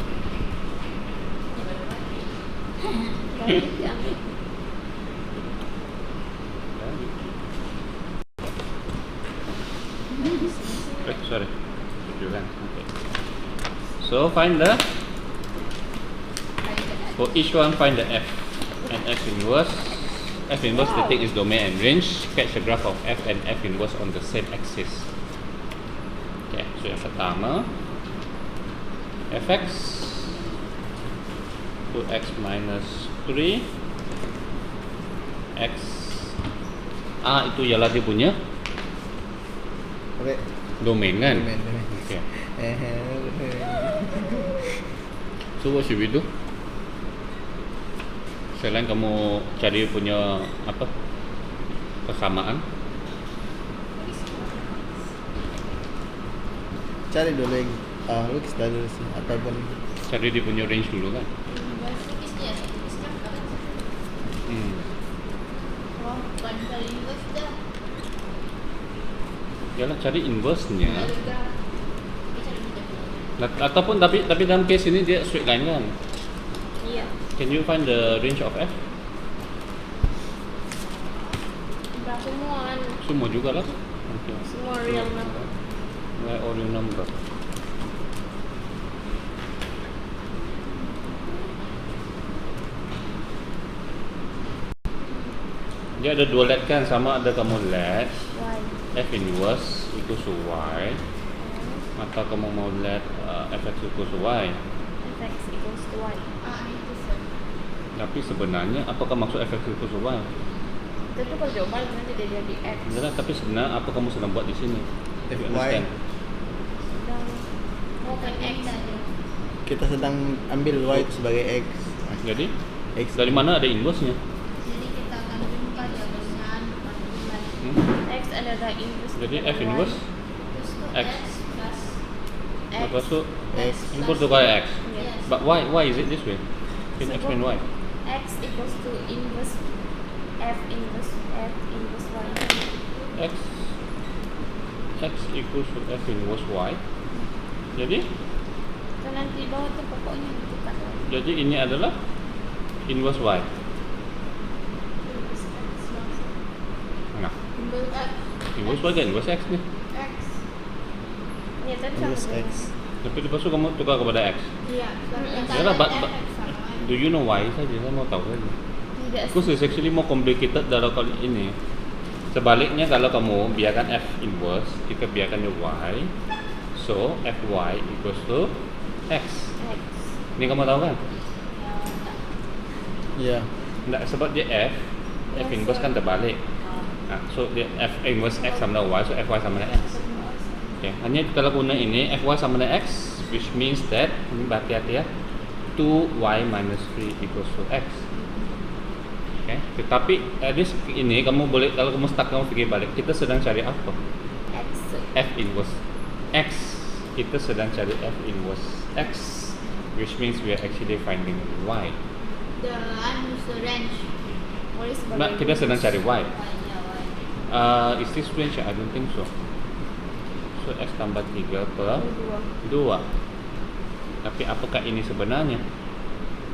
Balik diambil. Sorry. Tujuan. Okay. So find the for each one find the F and F inverse. F inverse the thing is domain and range. Sketch a graph of F and F inverse on the same axis. Okay, so yang pertama fx 2x minus 3 x itu ialah dia punya Oke. domain kan? Domain. Okay. So what should we do? Selain kamu cari punya apa kesamaan, Cari dulu yang lukis dulu sih ataupun cari dia punya range dulu kan? Oh, bukan kali inverse dah. Yalah cari inverse-nya. Kalau dah, kita cari benda. Ataupun tapi dalam case ini dia straight line kan? Iya. Can you find the range of F? Udah semua kan. Semua juga lah. Okay. Semua real number. Where all your number? Dia ada dua let kan, sama ada kamu let Y. F inverse equals to Y atau kamu mau let Fx equals to Y. Fx equals to Y. Itu sah. Tapi sebenarnya apakah maksud Fx equals to Y? Itu tuh kalau jawab balik nanti dia jadi X. Jelas, tapi sebenarnya apa kamu sedang buat di sini? If you Fy. understand. Sedang Bukan X saja. kita sedang ambil Y itu sebagai X. Jadi X dari mana ada inverse-nya? Jadi kita akan jumpa jawabannya bukan. X adalah inverse. Jadi F Y. inverse Terus tuh X. X plus lepas tu X. equal to y x. Yes. But why is it this way? Can you explain why? X equals to inverse F inverse Y. X equals to F inverse y. Jadi So nanti bawah tuh pokoknya bukan Y. jadi ini adalah inverse y. Inverse X langsung. Nah, inverse X. Inverse Y kan inverse X ni. X. Ya, tadi sama Inverse dengan- X. Tapi lepas tu kamu tukar kepada X. Iya. Yalah, do you know why saja? Saya mau tahu saja. Tidak Because it's actually more complicated dalam kali ini. Sebaliknya kalau kamu biarkan F inverse, kita biarkan Y. So Fy equals to X. X. Ini kamu tahu kan? Iya. Tidak, sebab dia F Yes, inverse sir. kan terbalik. Nah, so dia F inverse X sama dengan Y, so Fy sama dengan X. Okay. Hanya kalau guna ini Fy sama dengan X, which means that ini berhati-hati ya, 2y minus 3 equals to X. Okay. Tetapi ini kamu boleh, kalau kamu stuck kamu fikir balik, kita sedang cari apa? X. F inverse X. Kita sedang cari F inverse X, which means we are actually finding Y. The range. Boleh sebagai Nah, kita sedang cari Y. Iya, Is this range? I don't think so. So X tambah 3 per dua. 2. Tapi apakah ini sebenarnya?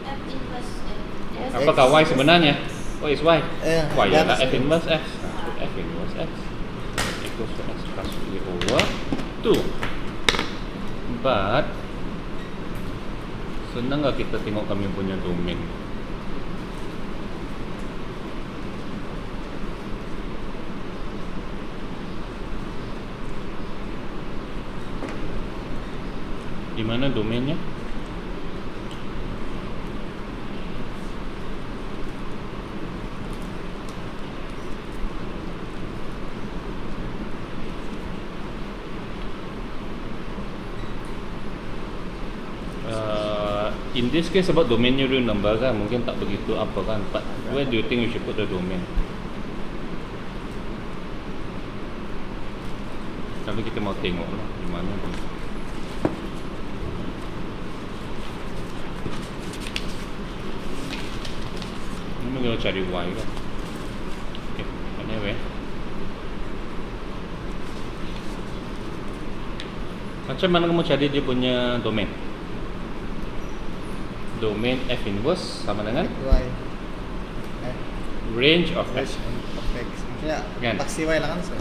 F inverse X. X. Apakah Y sebenarnya? Oh, is Y. Y ya, ialah F inverse X. Nah, so F inverse X equals to X plus 3 over 2. But senang nggak kita tengok kami punya domain? Di mana domainnya? In this case sebab domainnya real number kan, mungkin tak begitu apa kan. But where do you think we should put the domain? Tapi kita mau tengok lah di mana tu. Ini kita cari Y kan. Okay, anyway. Macam mana kamu cari dia punya domain? Domain F inverse sama dengan Y. range of X F, of X. Maksudnya Kan? taksi Y lah kan? So.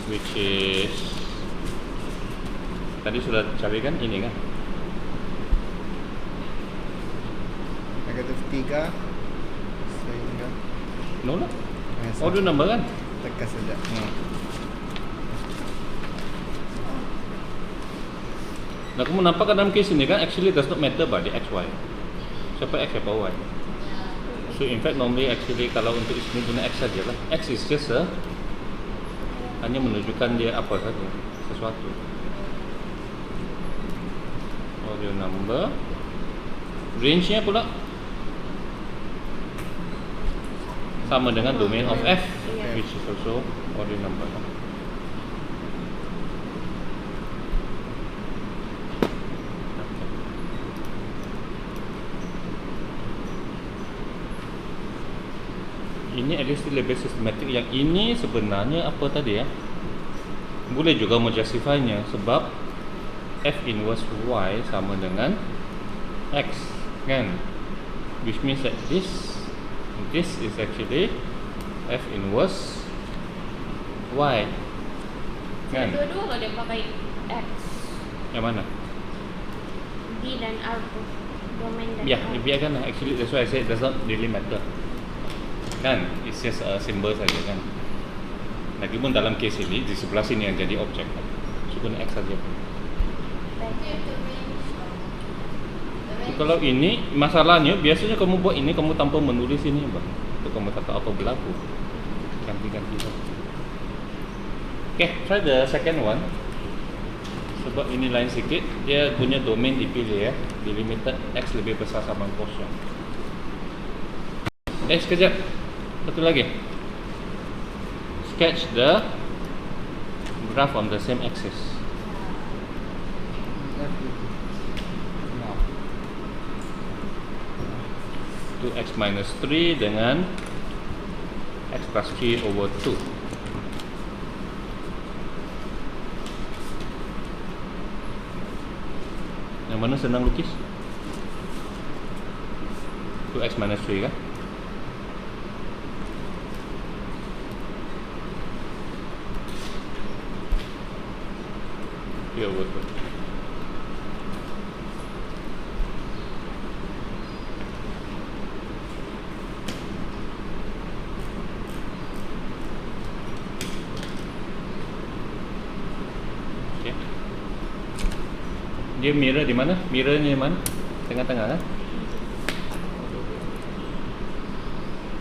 which is tadi sudah cari kan ini kan? Negatif 3 sehingga No lah. eh, Oh, dia number kan? tegas saja. Nah, kamu nampak dalam case ini kan actually does not matter pada X, Y. Siapa X, siapa Y. So in fact normally actually kalau untuk ini guna X saja lah. X is just hanya menunjukkan dia apa saja, sesuatu. Audio number. Range-nya pula sama dengan domain of F, Iya. which is also audio number. Ini at least lebih sistematik. Yang ini sebenarnya apa tadi ya? Boleh juga menjustify-nya sebab F inverse Y sama dengan X kan? Which means that this is actually F inverse Y kan? Dua-dua kalau dia pakai X, Yang mana? D dan R tu domain dan Ya, R. biarkan lah. Actually that's why I said it does not really matter kan? It's just a symbol saja kan? Lagipun dalam case ini di sebelah sini yang jadi objek kan? So guna X saja. Kalau ini masalahnya biasanya kamu buat ini kamu tanpa menulis ini bang, itu kamu tak tahu apa berlaku. Ganti-ganti saja. Okay, try the second one. Sebab ini lain sikit, dia punya domain dipilih ya, delimited X lebih besar sama kosong. Sekejap, satu lagi. Sketch the graph on the same axis. 2x minus 3 dengan x plus 3 over 2. Yang mana senang lukis? 2x minus 3 kan? Ya betul. Okey. Dia mirror di mana? Mirrornya di mana? Tengah-tengah kan?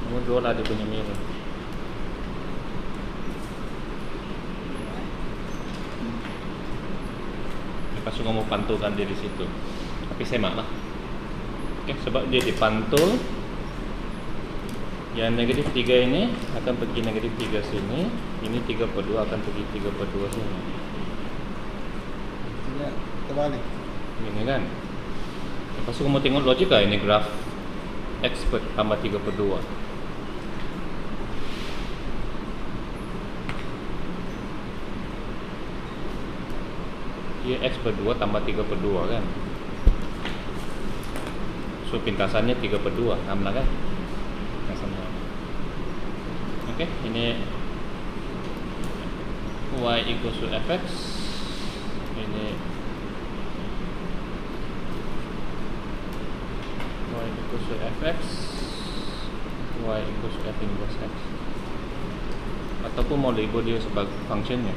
Nombor 2 lah dia punya mirror. Lepas tu kamu pantulkan dia di situ. Tapi semak lah. Okay, sebab dia dipantul, yang negatif 3 ini akan pergi negatif 3 sini. Ini 3/2 akan pergi 3/2 sini. Ya, terbalik. Ini kan. Lepas tu kamu tengok logika ini graf X tambah 3/2. Dia X/2 tambah 3/2 kan. So pintasannya 3/2, sama kan? Sama. Okey, ini Y equals to fx. Ini Y equals to fx. Y equals to f inverse x. Ataupun mau label dia sebagai functionnya.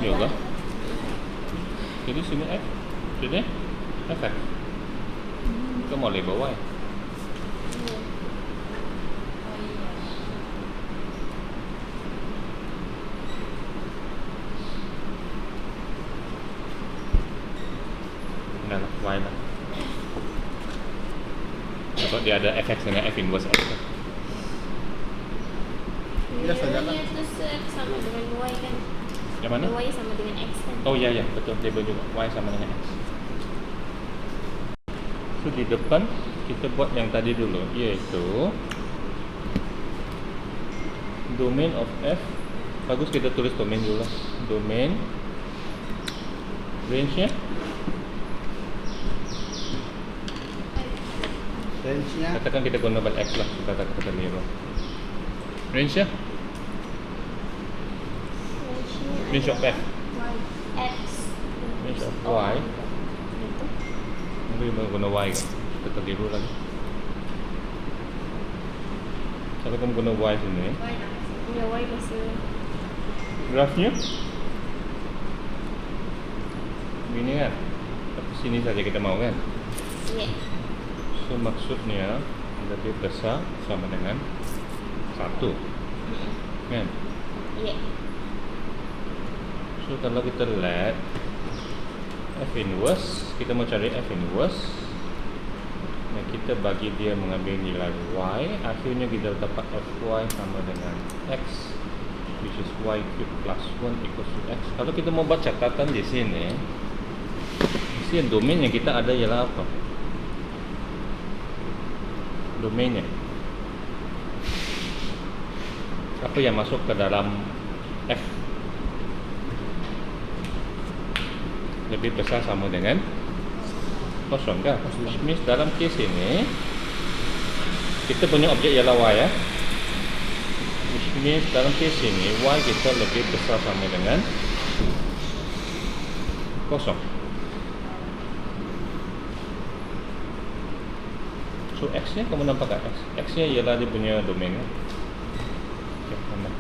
Yoga. Jadi sini F, sini fx. Kita mau label Y. Dah lah, Y lah. Sebab dia ada fx dengan f inverse x. Ya, saja lah. Mirrornya tu sama dengan Y kan? Yang mana? Y sama dengan X kan? Oh ya ya, betul, label juga Y sama dengan X. So di depan kita buat yang tadi dulu, iaitu domain of f. Bagus kita tulis domain dulu lah. Domain range-nya Range-nya katakan kita guna buat X lah, kita kata mirror. Range-nya range of f. X. Range of y. Itu. Nanti kita guna y kan? Kita keliru lagi. Kalau kamu guna y sini, Ya Y masih. grafnya begini kan? Tapi sini saja kita mau kan? Ya. So maksudnya lebih besar sama dengan 1 kan? Ya. So kalau kita lihat f inverse, kita mau cari f inverse. Nah, kita bagi dia mengambil nilai y, akhirnya kita dapat fy sama dengan x, which is y cube plus 1 equals to x. Kalau kita mau buat catatan di sini, domain yang kita ada ialah apa? Domainnya apa yang masuk ke dalam f lebih besar sama dengan kosong kan? Which means dalam case ini kita punya objek ialah y ya. Which means dalam case ini y kita lebih besar sama dengan kosong. So x nya kamu nampak tak? X nya ialah dia punya domain kan? Okay,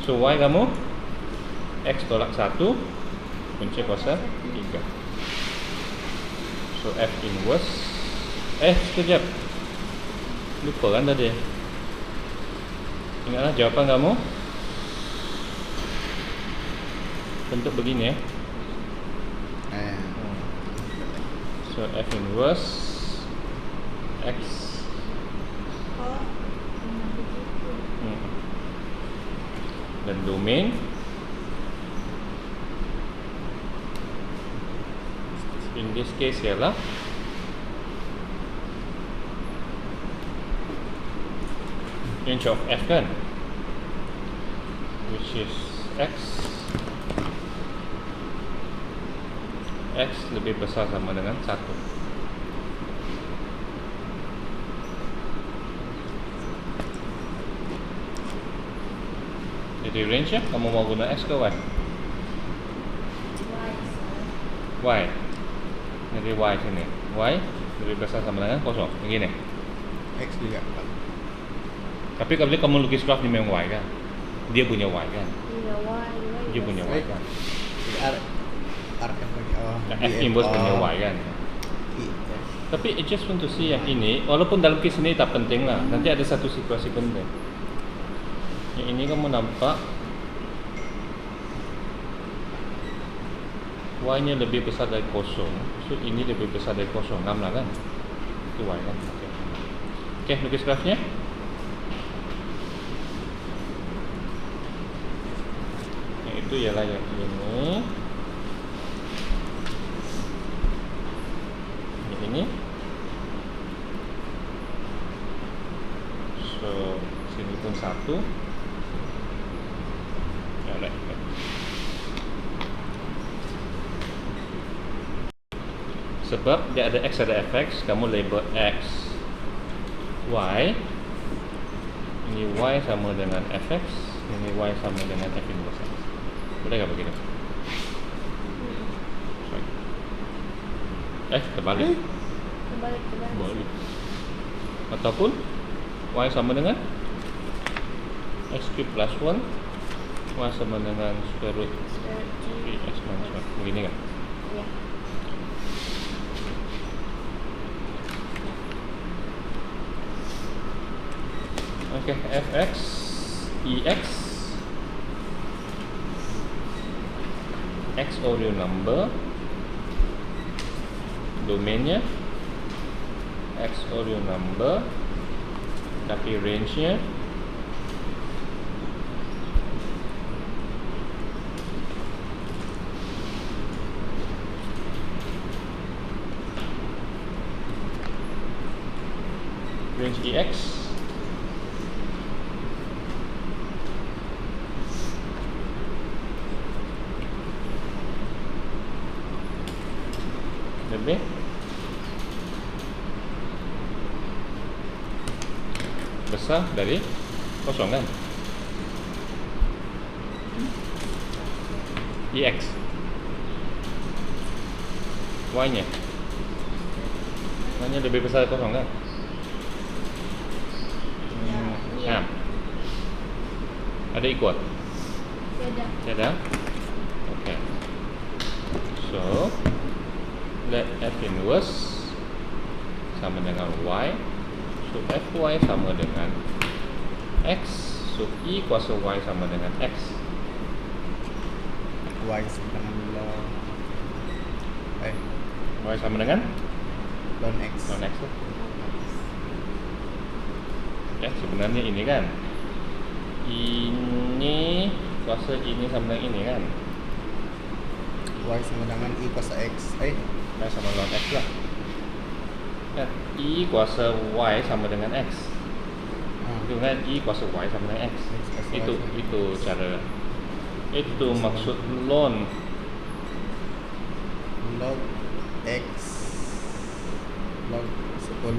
so y kamu x tolak 1 kunci kuasa 3. So f inverse sekejap, lupa kan tadi. Ingatlah jawapan kamu bentuk begini ya. So f inverse x dan domain in this case ialah range of f kan, which is x lebih besar sama dengan 1. Di range ya, kamu mau guna X ke Y? Y. Jadi Y sini. Y lebih besar sama dengan kosong. Begini. X juga. Tapi kalau kamu lukis graf di memang Y kan? Dia punya Y kan? Iya, why? Dia punya Y kan? R R F lagi. Oh. Nah, F inverse punya Y kan? I. Tapi I just want to see yang ini, walaupun dalam case ini tak penting lah. Nanti ada satu situasi penting. Yang ini kamu nampak Y-nya lebih besar dari kosong. So ini lebih besar dari kosong, 6 lah kan? Itu Y kan? Oke, lukis grafnya. Yang itu ialah yang ini. Ini. So sini pun 1. Ya, right. Sebab dia ada X ada Fx, kamu label X Y. Ini Y sama dengan Fx, ini Y sama dengan F inverse X. Boleh nggak begitu? Terbalik. Kembali. Boleh. Ataupun Y sama dengan X cube plus 1, Y sama dengan square root X minus 1. Begini kan? Iya. Oke, Fx, Ex, X Oreo number, domainnya X Oreo number, tapi range-nya range Ex lebih besar dari kosong kan? Ex Y-nya Y-nya lebih besar dari kosong kan? Iya. Nah, ada equal? Beda. Tidak? Oke. So let F inverse sama dengan Y. So Fy sama dengan X. So E kuasa Y sama dengan X. Y sama dengan Y sama dengan ln X. non X. Ya sebenarnya ini kan, ini kuasa ini sama dengan ini kan, Y sama dengan I kuasa X. Y sama non X lah. Kan I kuasa Y sama dengan X. Itu kan I kuasa Y sama dengan X. Itu cara. Itu maksud ln log X log 10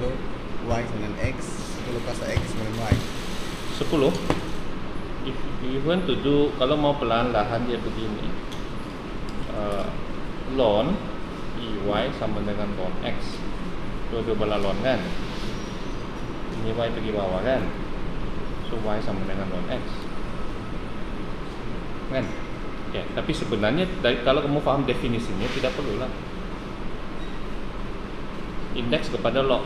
Y sama dengan X, 10 kuasa X sama dengan Y. 10. If you want to do, kalau mau perlahan-lahan dia begini, ln Y sama dengan ln X. Dua-dua belah ln kan, ini Y pergi bawah kan, so Y sama dengan ln X kan. Ya, tapi sebenarnya kalau kamu paham definisinya tidak perlulah indeks kepada log.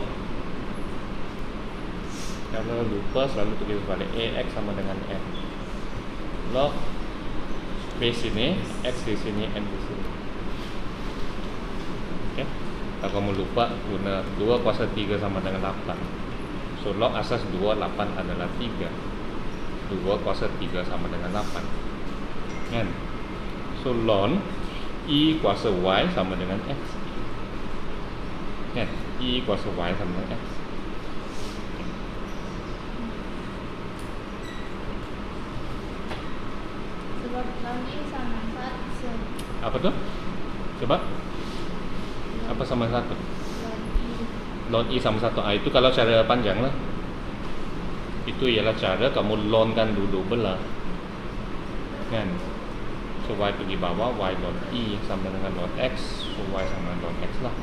Kalau lupa selalu tulis balik X sama dengan N. Log base ini, X di sini, N di sini. Oke. Kalau kamu lupa, guna 2 kuasa 3 sama dengan 8. So log asas 2, 8 adalah 3. 2 kuasa 3 sama dengan 8. Kan? So ln I kuasa Y sama dengan X. Kan? I kuasa Y sama dengan X. Sebab kami sama satu Apa tuh? Coba. Apa sama satu? Ln I sama satu. Itu kalau cara panjang lah. Itu ialah cara kamu ln kan duduk belah. kan. So y pergi bawah, y ln i sama dengan ln x, so y sama dengan ln x lah.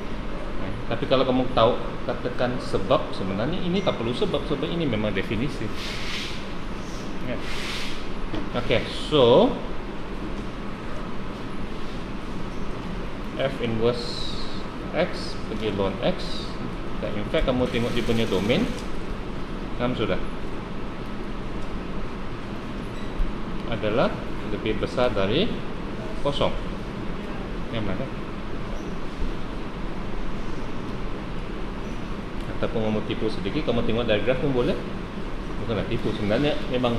Tapi kalau kamu tahu katakan sebab, sebenarnya ini tak perlu sebab ini memang definisi. Kan? Okay, so f inverse x pergi ln x, dan in fact kamu tengok dia punya domain, kamu sudah adalah lebih besar dari kosong. Yang mana? Ataupun kamu tipu sedikit, kamu tengok dari graf pun boleh. Bukanlah tipu, sebenarnya memang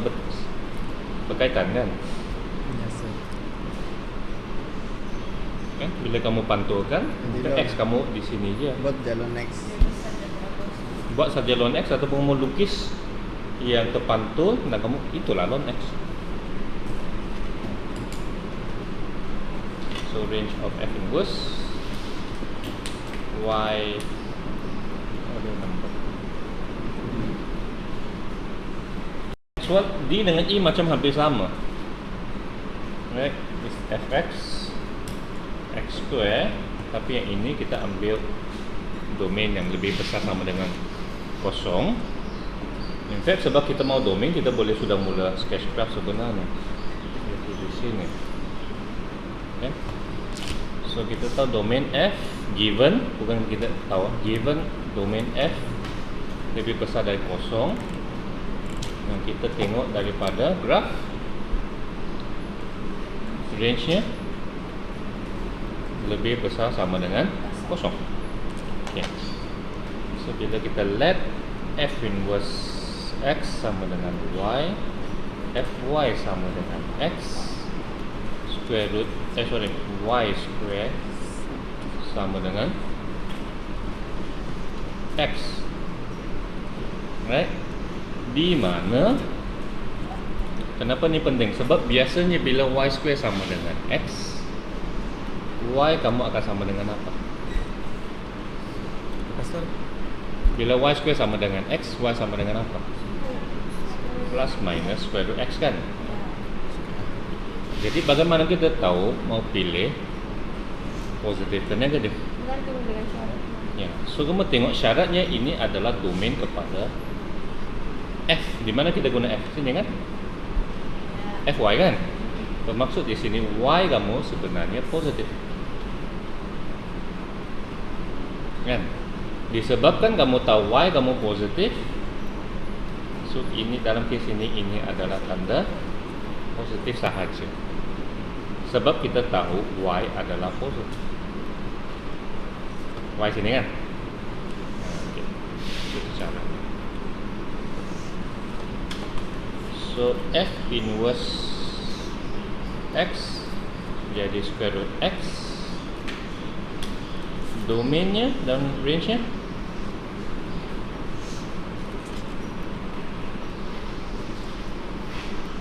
berkaitan kan. Yes, sir. Kan bila kamu pantulkan, Jadi x kamu di sini je. Buat jalan next. Buat saja ln x ataupun kamu lukis yang terpantul, dan kamu itulah ln x. So range of f inverse y ada number. So d dengan i macam hampir sama. Right, is fx x square, tapi yang ini kita ambil domain yang lebih besar sama dengan kosong. In fact, sebab kita mau domain, kita boleh sudah mula sketch graph sebenarnya. Itu di sini. Okay. So kita tahu domain f given, bukan kita tahu, given domain f lebih besar dari kosong. Dan kita tengok daripada graph, range-nya lebih besar sama dengan kosong. Okay. So bila kita let f inverse x sama dengan y, fy sama dengan x, square root y square sama dengan x. Right? Di mana, kenapa ni penting? Sebab biasanya bila y square sama dengan x, y kamu akan sama dengan apa? Pasal Bila y square sama dengan x, y sama dengan apa? Plus minus square root x kan? Jadi bagaimana kita tahu mau pilih positif dan negatif? Bergantung dengan syarat. Ya, so kamu tengok syaratnya ini adalah domain kepada f. Di mana kita guna f? Sini kan? Fy kan? Bermaksud di sini y kamu sebenarnya positif. Kan? Disebabkan kamu tahu y kamu positif, so ini dalam kes ini adalah tanda positif sahaja. Sebab kita tahu y adalah positif. Y sini kan? Okay. Itu cara. So f inverse x jadi square root x, domainnya dan range-nya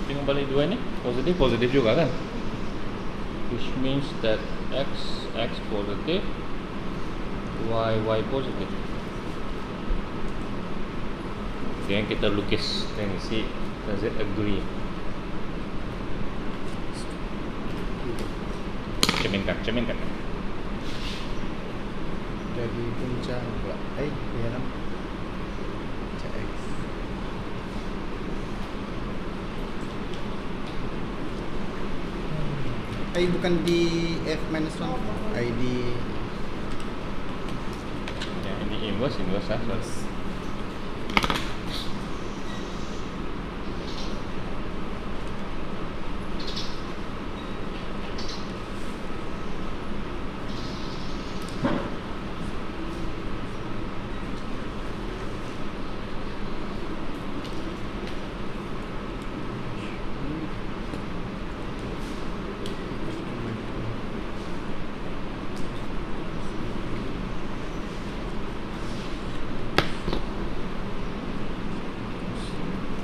tengok balik dua ni, positif juga kan, which means that x positive, y positive. Then kita lukis, then see does it agree. Cerminkan. dari punca pula. Ya lah. Punca X. Bukan di f-1. di Ya, ini inverse lah.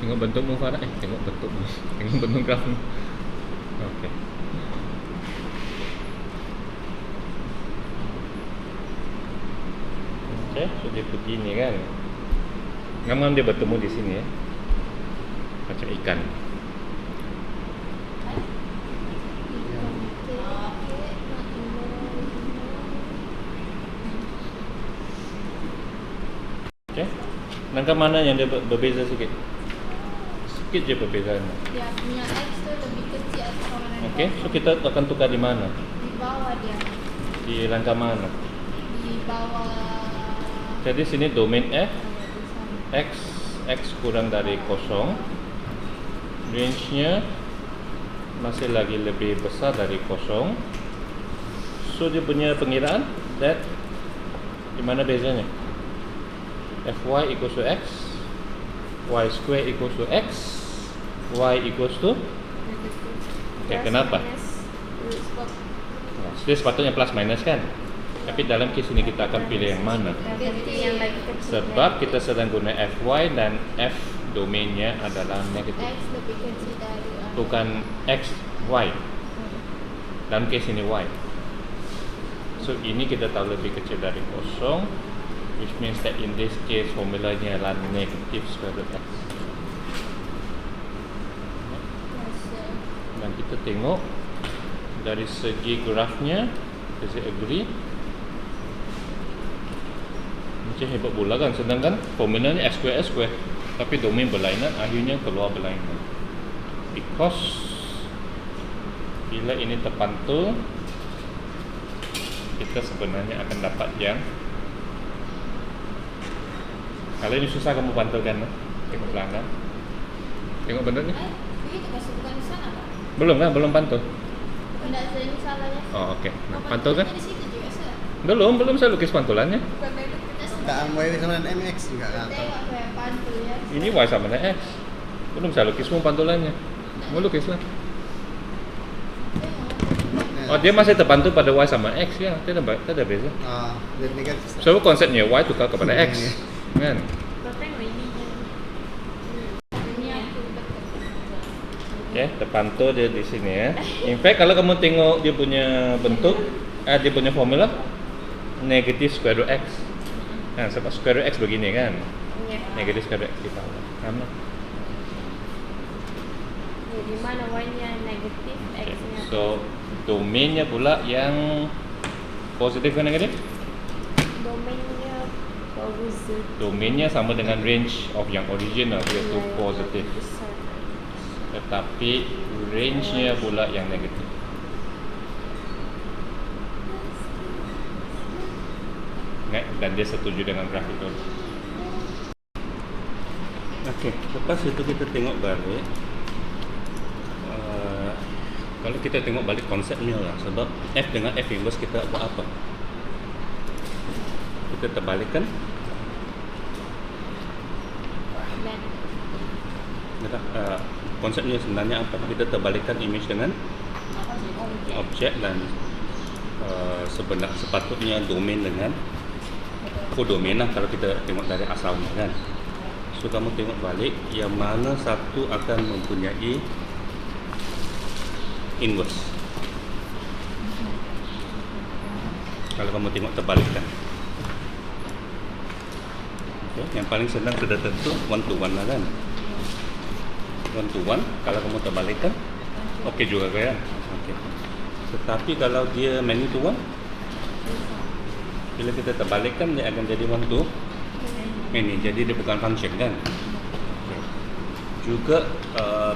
Tengok bentukmu Farah. Tengok bentukmu. Tengok bentuk grafmu. Okey. Okey, so dia begini kan. Ngam-ngam dia bertemu di sini ya. Macam ikan. Okay. Langkah mana yang dia berbeza sikit? Sikit je perbezaannya. Dia punya X tu lebih kecil atau sama dengan Okay, so kita akan tukar di mana? di bawah dia. Di langkah mana? Di bawah. Jadi sini domain F, Di sana. X kurang dari 0. Range-nya masih lagi lebih besar dari 0. So dia punya pengiraan that di mana bezanya? Fy equals to X, Y square equals to X, Y equals to okay, kenapa? Sebab Dia sepatutnya plus minus kan? Tapi dalam kes ini kita akan pilih yang mana? kita pilih yang lagi kecil. Sebab kita sedang guna Fy dan F domainnya adalah negatif. X lebih kecil dari Bukan X, Y. Dalam kes ini Y. So ini kita tahu lebih kecil dari 0, which means that in this case formulanya adalah negative square root X. Dan kita tengok dari segi grafnya, does it agree? Macam hebat pula kan, sedangkan formulanya S square, tapi domain berlainan, akhirnya keluar berlainan. Because bila ini terpantul, kita sebenarnya akan dapat yang, kalau ini susah kamu pantulkan, tengok belakang, tengok benar ni? begitu masih bukan di sana kan? Belum kan, belum pantul. Tidak sering salahnya. Oh oke, pantul kan? Di situ juga sah. Belum saya lukis pantulannya. Bukan dari kita Tak Y sama dengan MX juga kan? tengok kayak pantul ya. Ini Y sama dengan X. Belum saya lukis semua pantulannya. Mau lukis lah. Oh dia masih terpantul pada Y sama X ya, tidak ada beza. Jadi negatif. So konsepnya Y tukar kepada X, kan? Kau tengok ini Ini aku betul. Okay, terpantul dia di sini ya. In fact kalau kamu tengok dia punya bentuk, dia punya formula negatif square root X. Kan sebab square root X begini kan. ya. Negatif square root X di bawah. Sama. Di mana Y-nya negatif, Okay. X-nya So domainnya pula yang positif ke negatif? domainnya positif. Domainnya sama dengan range of yang original iaitu Ya, positif. yang besar. Tetapi range-nya pula yang negatif. Dan dia setuju dengan graf itu. Okey, lepas itu kita tengok balik. Kalau kita tengok balik konsepnya lah, sebab F dengan F inverse kita buat apa? Kita terbalikkan. Konsepnya sebenarnya apa? Kita terbalikkan image dengan objek dan sepatutnya domain dengan kodomain lah kalau kita tengok dari asalnya kan. So kamu tengok balik yang mana satu akan mempunyai inverse. Kalau kamu tengok terbalikkan. Okay. Yang paling senang sudah tentu one to one lah kan. One to one kalau kamu terbalikkan okey juga kan. Okey. Tetapi kalau dia many to one, bila kita terbalikkan dia akan jadi one to many. Jadi dia bukan function kan. Okay. Juga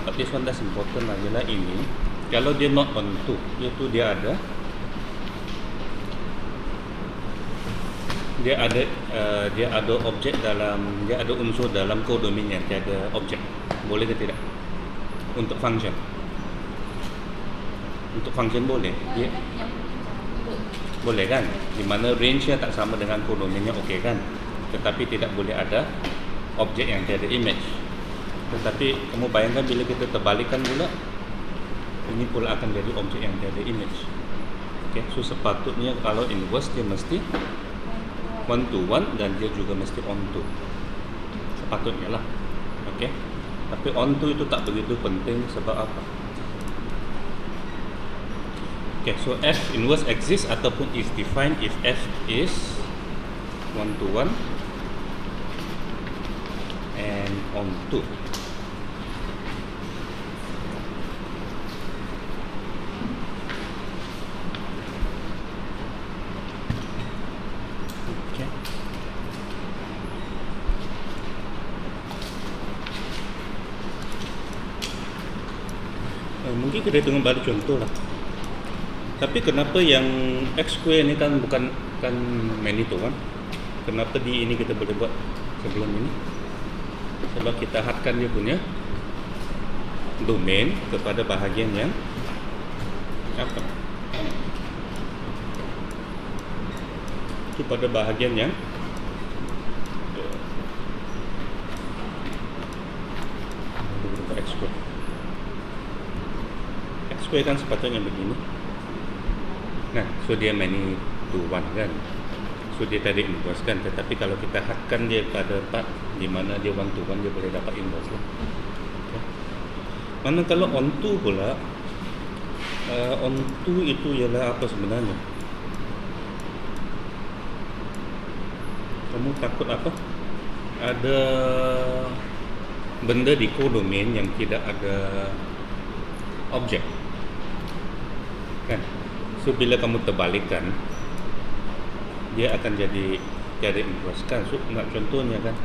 but this one that's important adalah ini. Kalau dia not on to, iaitu dia ada objek dalam, dia ada unsur dalam kodomainnya, dia ada objek. Boleh ke tidak? Untuk function. Untuk function boleh. Dia boleh kan? Di mana range-nya tak sama dengan kodomainnya okey kan? Tetapi tidak boleh ada objek yang tiada image. Tetapi kamu bayangkan bila kita terbalikkan pula, ini pula akan jadi objek yang tiada image. Okay, so sepatutnya kalau inverse dia mesti one to one dan dia juga mesti on to. Sepatutnya lah. Okay. Tapi on to itu tak begitu penting sebab apa? Okay, so F inverse exists ataupun is defined if F is one to one and on to. Mungkin kita tengok balik contoh lah. Tapi kenapa yang X square ni kan bukan Manitou kan? Kenapa di ini kita boleh buat sebelum ini? Sebab kita hadkan dia punya domain kepada bahagian yang apa? Kepada bahagian yang X square. X square kan sepatutnya begini. Nah, so dia Manitou 1 kan. So dia tadi inverse kan. Tetapi kalau kita hadkan dia pada part di mana dia 1 to 1, dia boleh dapat inverse lah. Okay. Mana kalau onto pula, onto itu ialah apa sebenarnya? Kamu takut apa? Ada benda di codomain yang tidak ada objek kan? So bila kamu terbalikkan, dia akan jadi tiada inverse kan? So nak contohnya kan,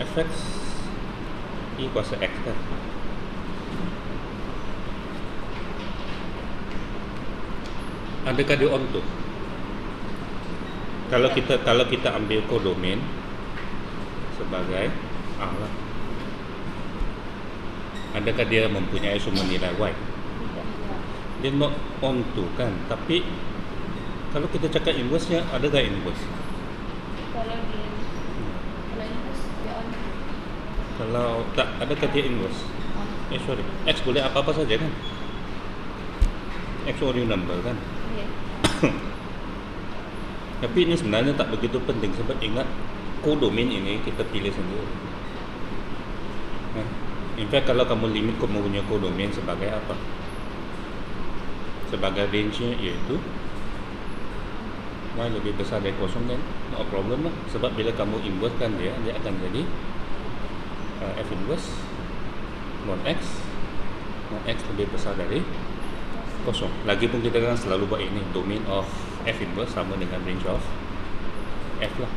fx i kuasa x kan? Adakah dia onto? Kalau kita ambil codomain sebagai A lah, adakah dia mempunyai semua nilai y? Dia not onto kan? Tapi kalau kita cakap inverse-nya, adakah inverse? Kalau inverse dia on. Kalau tak, adakah dia inverse? Sorry, x boleh apa-apa saja kan? X only number kan? Ya. Tapi ini sebenarnya tak begitu penting sebab ingat codomain ini kita pilih sendiri. In fact, kalau kamu limit kamu punya codomain sebagai apa? Sebagai range-nya iaitu y lebih besar dari kosong kan? No problem lah. Sebab bila kamu inverse kan dia akan jadi f inverse mod x lebih besar dari kosong. Lagipun kita kan selalu buat ini, domain of f inverse sama dengan range of f lah.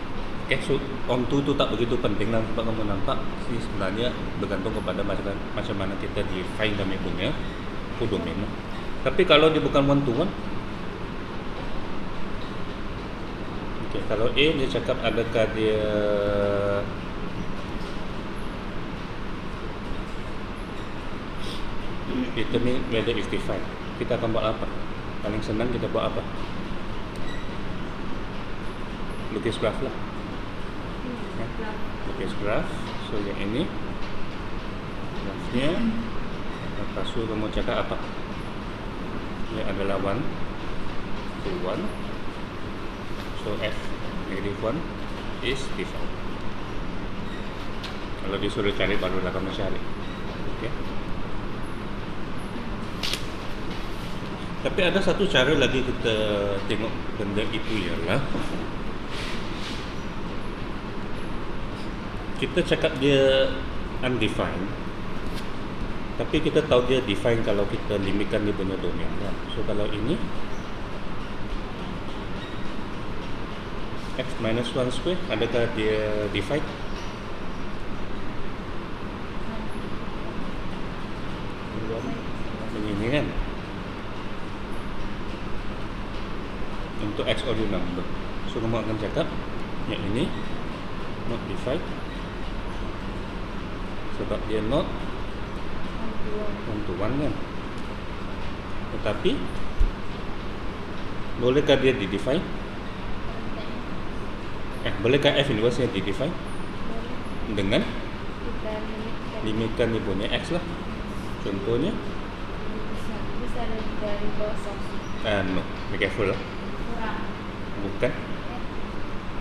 Okay, so onto tu tak begitu penting lah sebab kamu nampak sih sebenarnya bergantung kepada macam mana kita define kami punya codomain lah. Tapi kalau dia bukan one to one, okay, kalau A dia cakap adakah dia determine whether it's defined, kita akan buat apa? Paling senang kita buat apa? Lukis graph lah. Lukis graph. So yang ini graphnya. Lepas tu kamu cakap apa? Dia adalah 1 to 1. So f negative 1 is defined. Kalau disuruh cari barulah kamu cari. Okay. Tapi ada satu cara lagi kita tengok benda itu ialah kita cakap dia undefined, tapi kita tahu dia define kalau kita limitkan dia punya domain kan. So kalau ini x minus 1 square, adakah dia define? Begini kan, untuk x ordinary number. So kamu akan cakap yang ini not defined sebab dia not one to one kan. Tetapi bolehkah dia di-define? Bolehkah f inverse nya di-define? Dengan Kita limitkan dia punya x lah. Contohnya bisa dari kosong. no, be careful lah. Kurang. Bukan.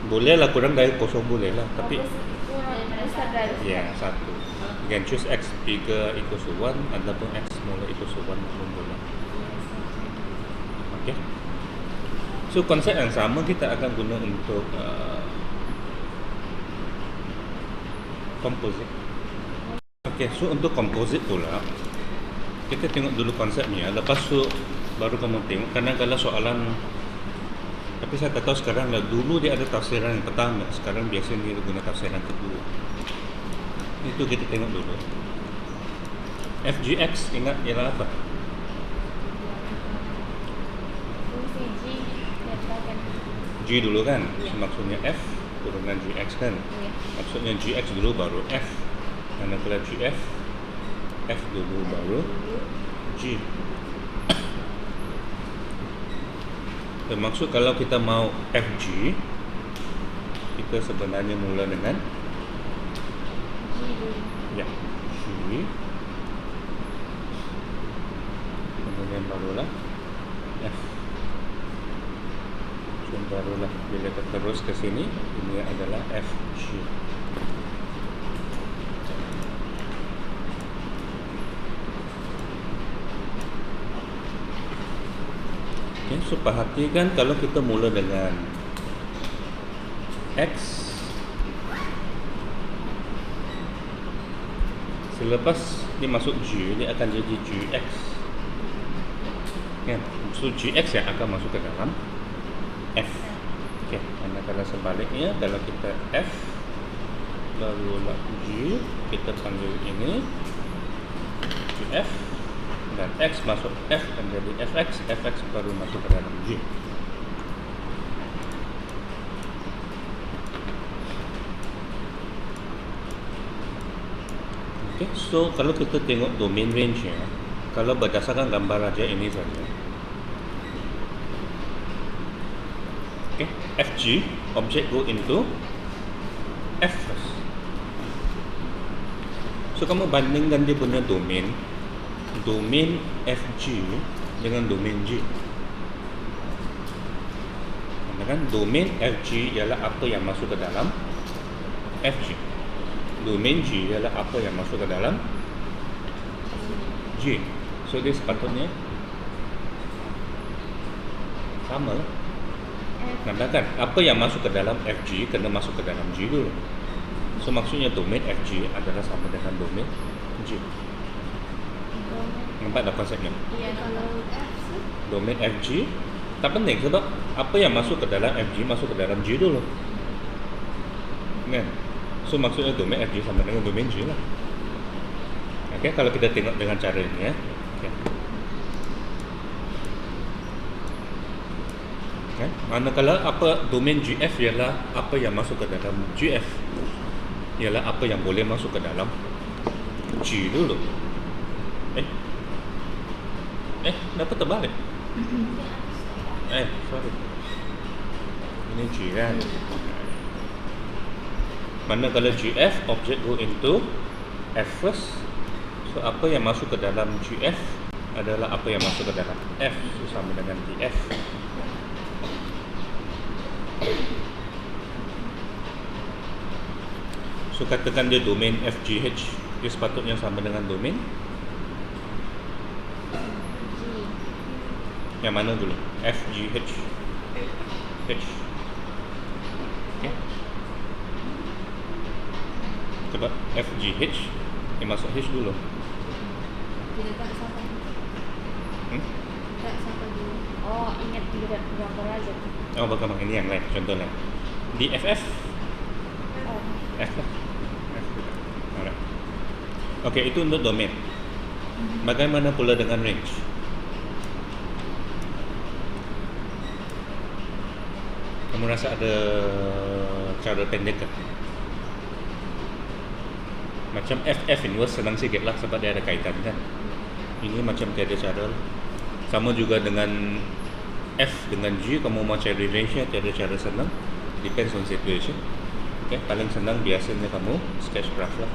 Boleh lah kurang dari kosong boleh lah. Tapi Kurang besar dari ya satu. You can choose x bigger equals to 1 ataupun x smaller equals to 1 pun boleh. Okay. So konsep yang sama kita akan guna untuk composite. Okay, so untuk composite pula kita tengok dulu konsepnya. Lepas tu baru kamu tengok kadang-kadang soalan. Tapi saya tak tahu sekarang lah. Dulu dia ada tafsiran yang pertama, sekarang biasanya dia guna tafsiran kedua. Itu kita tengok dulu. FGX ingat ialah apa? G dulu kan? Iya. So, maksudnya F turunan GX kan? Iya. Maksudnya GX dulu baru F. Manakala GF, F dulu baru G. Bermaksud kalau kita mau FG, kita sebenarnya mula dengan G dulu. ya G, kemudian barulah F. So barulah bila kita terus ke sini, ini adalah FG. Okay, so perhatikan kalau kita mula dengan X, selepas dia masuk G, dia akan jadi GX. Kan? So GX yang akan masuk ke dalam F. Okay, manakala sebaliknya kalau kita F barulah G, kita panggil ini GF, dan X masuk F menjadi FX, FX baru masuk ke dalam G. Okay, so kalau kita tengok domain range-nya, kalau berdasarkan gambar aja ini saja. Okay, FG, object go into F first. So kamu bandingkan dia punya domain FG dengan domain G. Kan domain FG ialah apa yang masuk ke dalam FG. Domain G ialah apa yang masuk ke dalam G. So dia sepatutnya sama lah. Nampak apa yang masuk ke dalam FG kena masuk ke dalam G dulu. So maksudnya domain FG adalah sama dengan domain G. Nampak tak konsepnya? Iya, kalau F sih. Domain FG tak penting sebab apa yang masuk ke dalam FG masuk ke dalam G dulu. Kan? So maksudnya domain FG sama dengan domain G lah. Okay, kalau kita tengok dengan cara ini ya. Okay. Okay. Manakala apa domain GF ialah apa yang masuk ke dalam GF, ialah apa yang boleh masuk ke dalam G dulu. Kenapa terbalik? Sorry. Ini G kan. Manakala GF, object go into F first. So apa yang masuk ke dalam GF adalah apa yang masuk ke dalam F. So sama dengan DF. So katakan dia domain FGH, dia sepatutnya sama dengan domain yang mana dulu? FGH. H. Okay. Coba FGH yang masuk H dulu. Kita tak sampai. Tak sampai dulu. Oh, ingat gambar aja. Oh, bagaimana ini yang lain? Contohnya di FF. Oh, F lah. F. Alright. Okay, itu untuk domain. Bagaimana pula dengan range? Kamu rasa ada cara pendek ke? Macam FF inverse senang sikit lah sebab dia ada kaitan kan. Ini macam tiada cara. Sama juga dengan F dengan G, kamu mau cari range-nya tiada cara senang. Depends on situation. Okay, paling senang biasanya kamu sketch graph lah.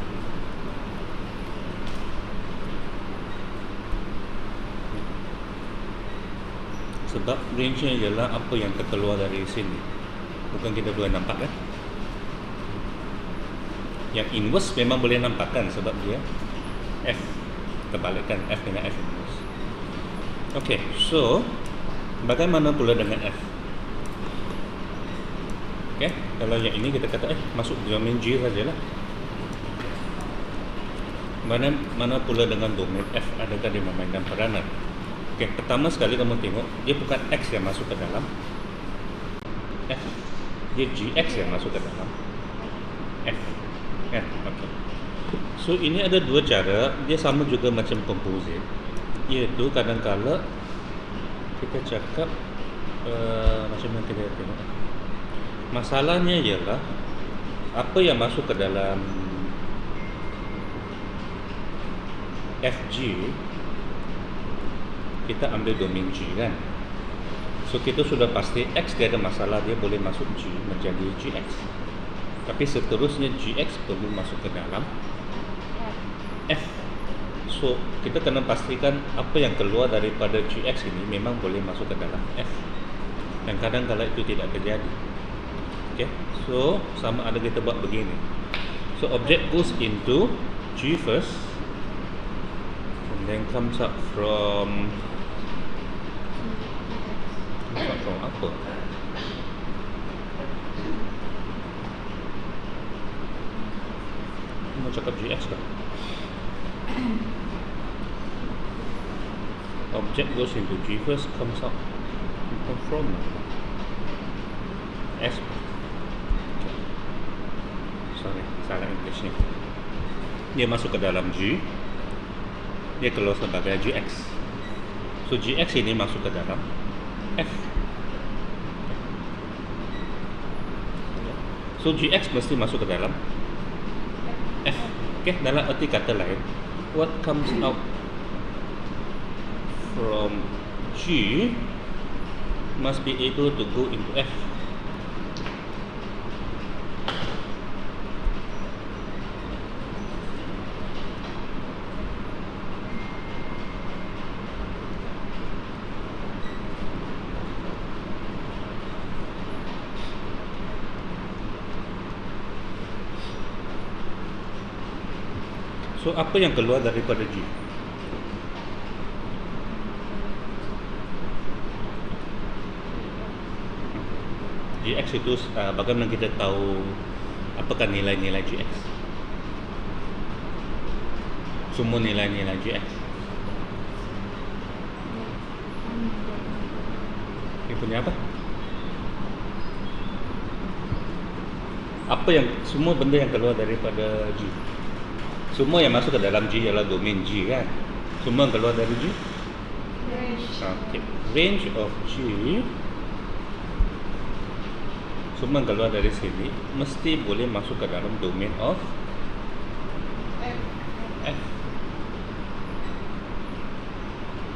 Sebab range-nya ialah apa yang terkeluar dari sini. Bukan kita boleh nampak kan? Yang inverse memang boleh nampak kan sebab dia F. Terbalikkan F dengan F inverse. Okay, so bagaimana pula dengan F? Okay, kalau yang ini kita kata masuk domain G sajalah. Mana pula dengan domain F? Adakah dia memainkan peranan? Okay, pertama sekali kamu tengok dia bukan X yang masuk ke dalam F, dia GX yang masuk ke dalam F. Okay. So ini ada dua cara, dia sama juga macam composite, iaitu kadang-kala kita cakap macam mana kita tengok Masalahnya ialah apa yang masuk ke dalam FG, kita ambil domain G kan. So kita sudah pasti X dia ada masalah, dia boleh masuk G menjadi GX. Tapi seterusnya GX perlu masuk ke dalam F. So kita kena pastikan apa yang keluar daripada GX ini memang boleh masuk ke dalam F. Dan kadang-kadang itu tidak terjadi. Okay, so sama ada kita buat begini. So object goes into G first, and then comes up from apa? Mau cakap GX kan? Object goes into G first, comes up from S. Okay. Sorry, salah Englishnya. Dia masuk ke dalam G, dia keluar sebagai GX. So GX ini masuk ke dalam F. So GX mesti masuk ke dalam F. Okay, dalam arti kata lain, what comes out from G must be able to go into F. So apa yang keluar daripada G? GX itu bagaimana kita tahu apakah nilai-nilai GX? Semua nilai-nilai GX. Ini punya apa? Apa yang semua benda yang keluar daripada G? Semua yang masuk ke dalam G ialah domain G kan? Semua yang keluar dari G? Okay. Range of G, semua yang keluar dari sini mesti boleh masuk ke dalam domain of F.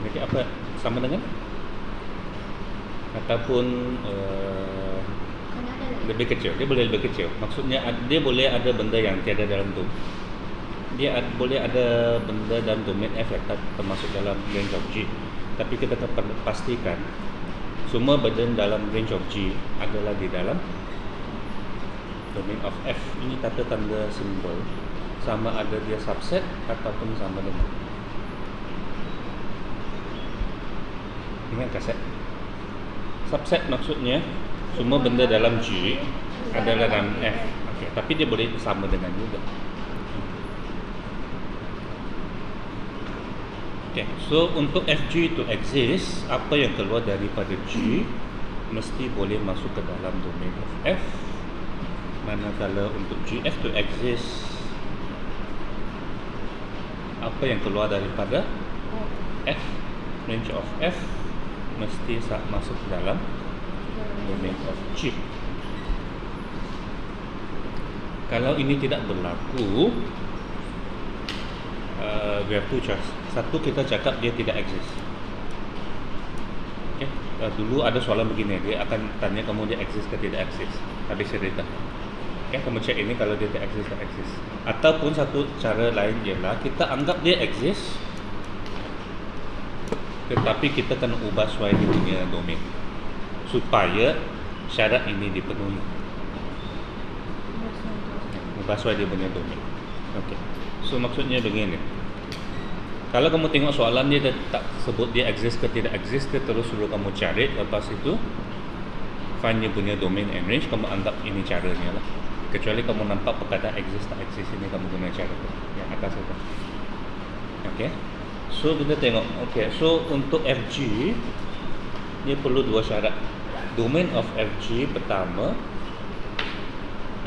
Jadi apa? Sama dengan? Ataupun lebih kecil. Dia boleh lebih kecil. Maksudnya dia boleh ada benda yang tiada dalam tu. Dia boleh ada benda dalam domain F yang termasuk dalam range of G. Tapi kita pastikan semua benda dalam range of G adalah di dalam domain of F. Ini tanda simbol sama ada dia subset ataupun sama dengan. Ingat kaset? Subset maksudnya semua benda dalam G adalah dalam F. Okay. Tapi dia boleh sama dengan juga. Okay. So untuk FG to exist, apa yang keluar daripada G mesti boleh masuk ke dalam domain of F. Manakala untuk GF to exist, apa yang keluar daripada F, range of F mesti masuk ke dalam domain of G. Kalau ini tidak berlaku, we have two choice. Satu, kita cakap dia tidak exist. Okay. Dulu ada soalan begini, dia akan tanya kamu dia exist ke tidak exist. Habis cerita. Okay, kamu cek ini kalau dia tidak exist, tak exist. Ataupun satu cara lain ialah kita anggap dia exist, tetapi kita kena ubah sesuai dia punya domain supaya syarat ini dipenuhi. Ubah sesuai dia punya domain. Okay. So maksudnya begini. Kalau kamu tengok soalan dia tak sebut dia exist ke tidak exist, dia terus suruh kamu cari. Lepas itu find dia punya domain and range, kamu anggap ini caranya lah. Kecuali kamu nampak perkataan exist tak exist, ini kamu guna cara yang atas itu. Okay. So kita tengok. Okay. So untuk FG dia perlu dua syarat. Domain of FG pertama,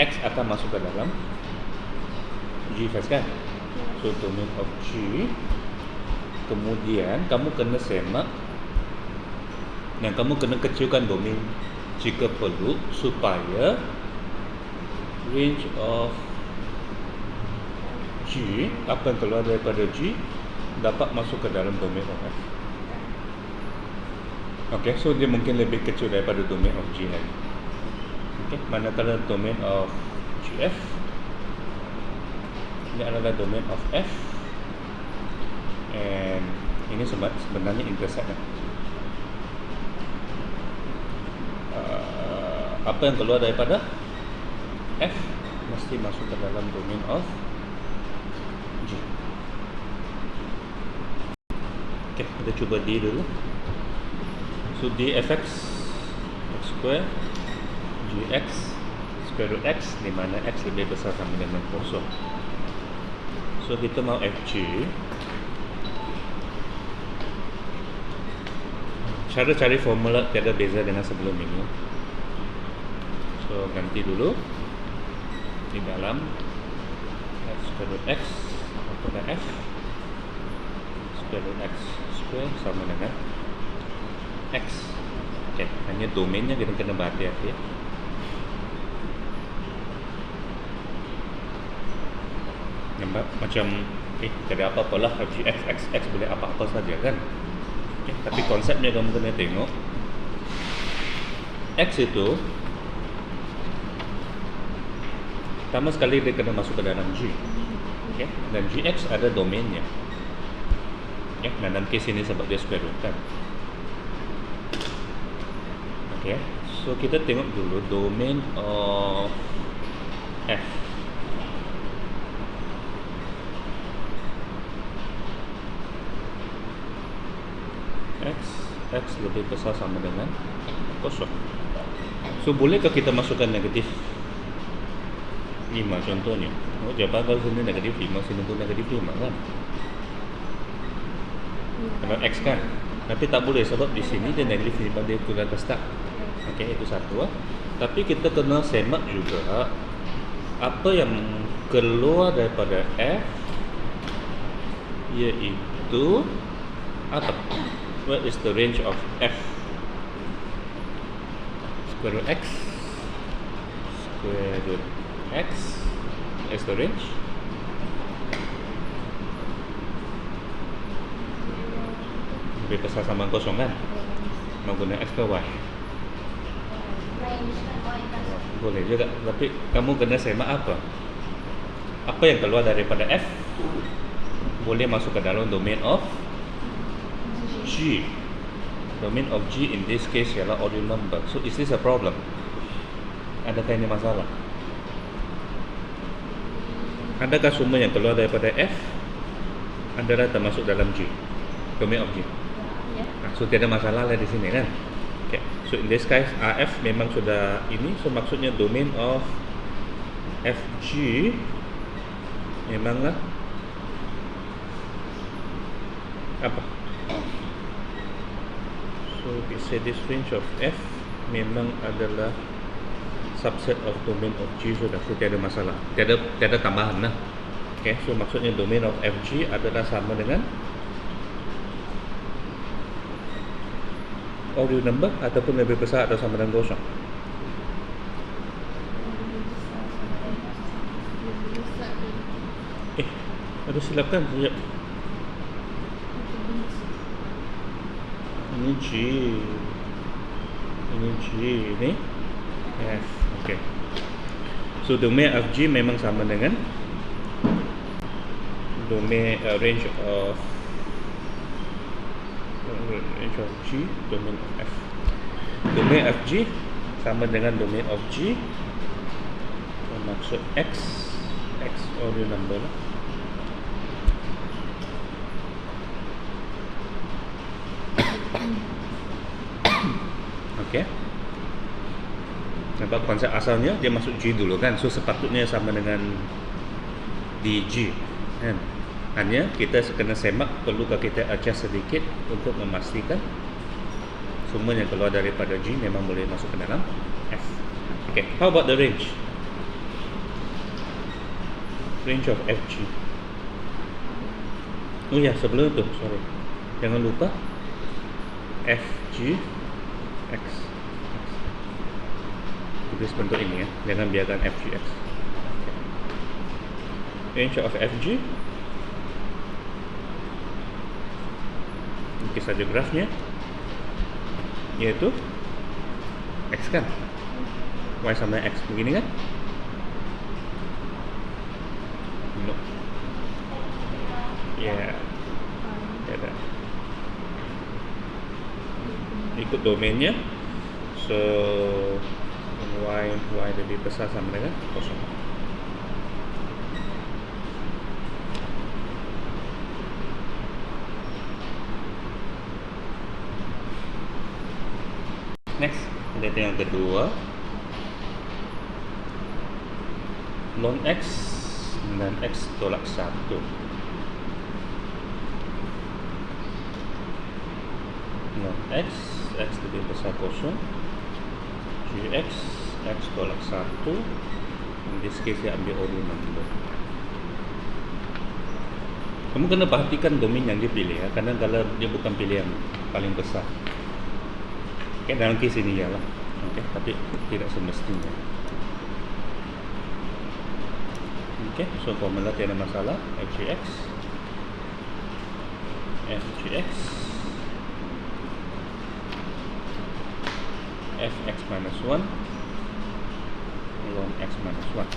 X akan masuk ke dalam G first kan? So domain of G, kemudian kamu kena semak dan kamu kena kecilkan domain jika perlu supaya range of G, apa yang keluar daripada G, dapat masuk ke dalam domain of F. Okay, so dia mungkin lebih kecil daripada domain of G lagi. Okay, manakala domain of GF ini adalah domain of F, and ini sebenarnya intersect. Apa yang keluar daripada F mesti masuk ke dalam domain of G. Okay, kita cuba D dulu. So dfx x square gx square root x, di mana x lebih besar sama dengan kosong. So kita mau fg. Cara cari formula tiada beza dengan sebelum ini. So ganti dulu di dalam x square root x apakah f square root x square sama dengan X. Okay, hanya domainnya kita kena berhati-hati ya. Nampak macam tidak apa-apa lah, fg x boleh apa-apa saja kan. Okay, tapi konsepnya kamu kena tengok X itu pertama sekali dia kena masuk ke dalam G. Okay, dan Gx ada domainnya. Okay, dan dalam case ini sebab dia square root kan. Okay, so kita tengok dulu domain of F. X lebih besar sama dengan kosong. So bolehkah kita masukkan negatif 5 contohnya? Oh, jawapan kalau sini negatif 5, sini pun negatif 5 kan? Kalau X kan? Tapi tak boleh sebab di sini dia negatif 5, dia kurang start. Okey, itu satu. Tapi kita kena semak juga apa yang keluar daripada F, iaitu apa? What is the range of F? Square root X is the range. Lebih besar sama kosong kan? Mau guna X ke Y? Boleh juga, tapi kamu kena semak apa? Apa yang keluar daripada F boleh masuk ke dalam domain of G. Domain of G in this case ialah odd number. So is this a problem? Adakah ini masalah? Adakah semua yang keluar daripada F adalah termasuk dalam G, domain of G? So tiada masalah lah di sini kan? Okay. So in this case AF memang sudah ini, so maksudnya domain of FG memanglah apa? So we say this range of F memang adalah subset of domain of G, sudah, so tiada masalah, tiada tambahan lah. Okay, so maksudnya domain of FG adalah sama dengan odd number ataupun lebih besar atau sama dengan kosong. Ada silap kan? Sekejap. Ini G, ini F. Okay. So domain of G memang sama dengan domain range of G, domain of F. Domain of G sama dengan domain of G, maksud X odd number lah. Okay. Nampak konsep asalnya dia masuk G dulu kan, so sepatutnya sama dengan DG kan. Hanya kita kena semak, perlukah kita adjust sedikit untuk memastikan semua yang keluar daripada G memang boleh masuk ke dalam F. Okay, how about the range? Range of FG. Oh ya, sebelum itu, sorry, jangan lupa FG X. tulis bentuk ini ya, jangan biarkan FGX. Range of FG, lukis saja grafnya, yaitu X kan, Y sama X begini kan? No. Ya, ya dah. Ikut domainnya, so Y lebih besar sama dengan kosong. Next, data yang kedua, ln X dan X tolak 1. Ln X lebih besar kosong, Gx, X tolak 1. In this case, saya ambil order number. Kamu kena perhatikan domain yang dia pilih ya, karena kalau dia bukan pilih yang paling besar. Okay, dalam kes ini ya lah. Okay, tapi tidak semestinya. Okay, so formula tiada masalah. FGX Fx minus 1 ln X minus 1.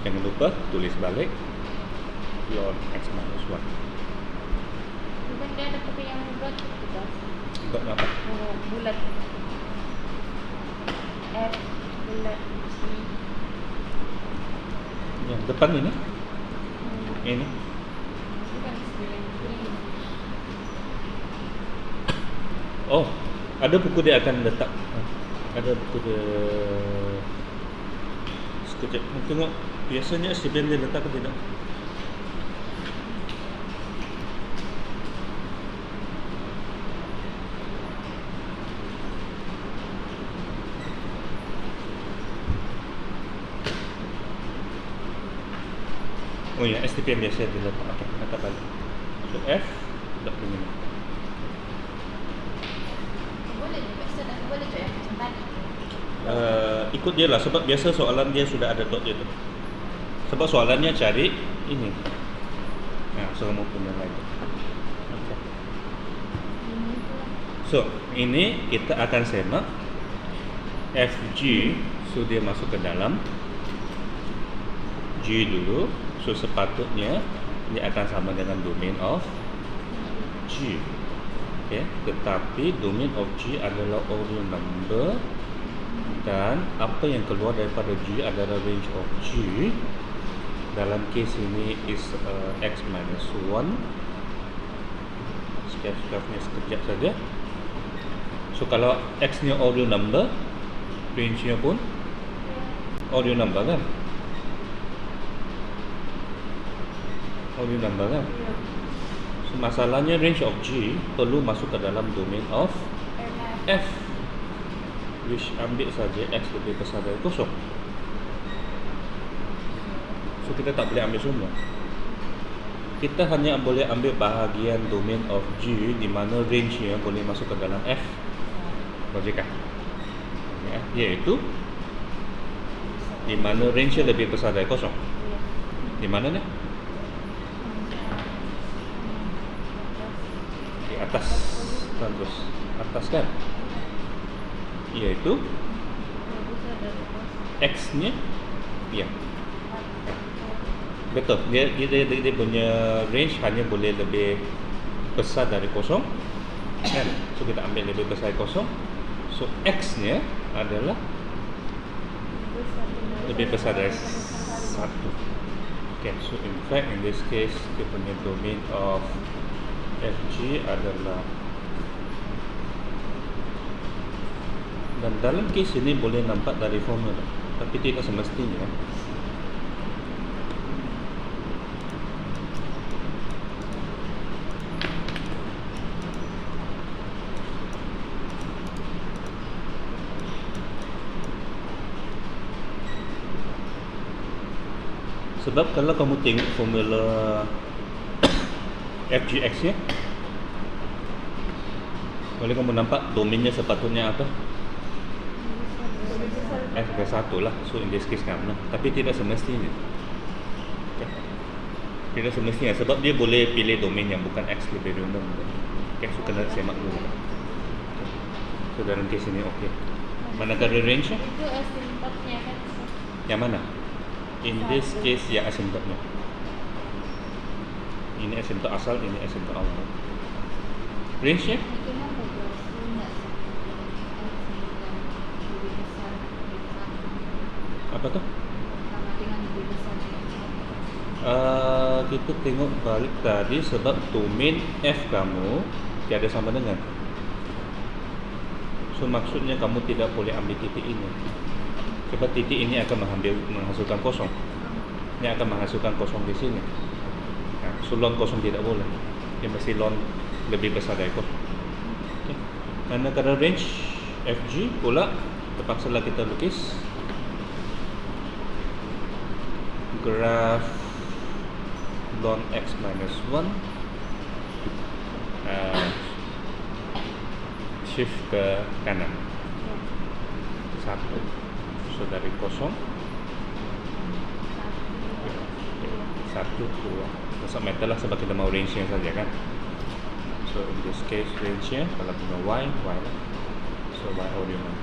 Jangan lupa tulis balik ln X minus 1. Bukan dia ada kopi yang bulat gitu. Untuk apa? Oh, bulat. F bulat G. Yang depan ini? Ini? Bukan sebenarnya ini. Oh, ada buku dia akan letak. Ada buku dia. Sekejap, tengok. Biasanya STPN dia letak ke tidak? Oh ya, STPN biasa dia letak. Oke, letak balik. So F, letak begini. Boleh juga, boleh juga yang macam tadi. Ikut dia lah, sebab biasa soalan dia sudah ada dot dia tu. Sebab soalannya cari ini. Nah, so kamu punya lagi. Okay. So, ini kita akan semak FG, so dia masuk ke dalam G dulu. So sepatutnya dia akan sama dengan domain of G. Okay. Tetapi domain of G adalah ordinal number dan apa yang keluar daripada G adalah range of G. Dalam case ini is X minus 1. Sketch-sketchnya sekejap saja. So kalau X ni ordinal number, range nya pun ordinal number kan? Ordinal number kan? So masalahnya range of G perlu masuk ke dalam domain of F, which ambil saja X lebih besar dari kosong. So kita tak boleh ambil semua. Kita hanya boleh ambil bahagian domain of G di mana range-nya boleh masuk ke dalam F. Logikah? Ya, iaitu di mana range-nya lebih besar dari kosong. Di mana ni? Di atas. Terus atas kan? Iaitu X-nya ya. Betul, dia punya range hanya boleh lebih besar dari kosong kan? So kita ambil lebih besar dari kosong. So X-nya adalah lebih besar dari 1. Okay, so in fact in this case dia punya domain of FG adalah, dan dalam case ini boleh nampak dari formula tapi tidak semestinya. Sebab kalau kamu tengok formula FGX nya, Boleh kamu nampak domainnya sepatutnya apa? F ke 1 lah. So in this case kamu. Tapi tidak semestinya. Okay. Tidak semestinya sebab dia boleh pilih domain yang bukan X lebih rendah. Okay, so kena semak dulu. Okay. So dalam case ini okey. Manakah range-nya? Itu asimptotnya kan. Yang mana? In this case ya asimptotnya. Ini asimptot asal, ini asimptot awal. Range-nya? Itu kan berdosa enggak sih? Lebih besar dari satu. Apa tuh? Sama dengan lebih besar dari satu. Kita tengok balik tadi sebab domain F kamu tiada sama dengan. So maksudnya kamu tidak boleh ambil titik ini. Sebab titik ini akan menghasilkan kosong. Ini akan menghasilkan kosong di sini. Nah, so lon kosong tidak boleh. Dia mesti lon lebih besar dari kosong. Okay. Karena kadar range FG pula terpaksalah kita lukis graf ln x minus 1 shift ke kanan 1. So dari kosong 1, 2 masuk meter lah sebab kita mau range nya saja kan. So in this case range nya kalau punya y lah. So y ordinal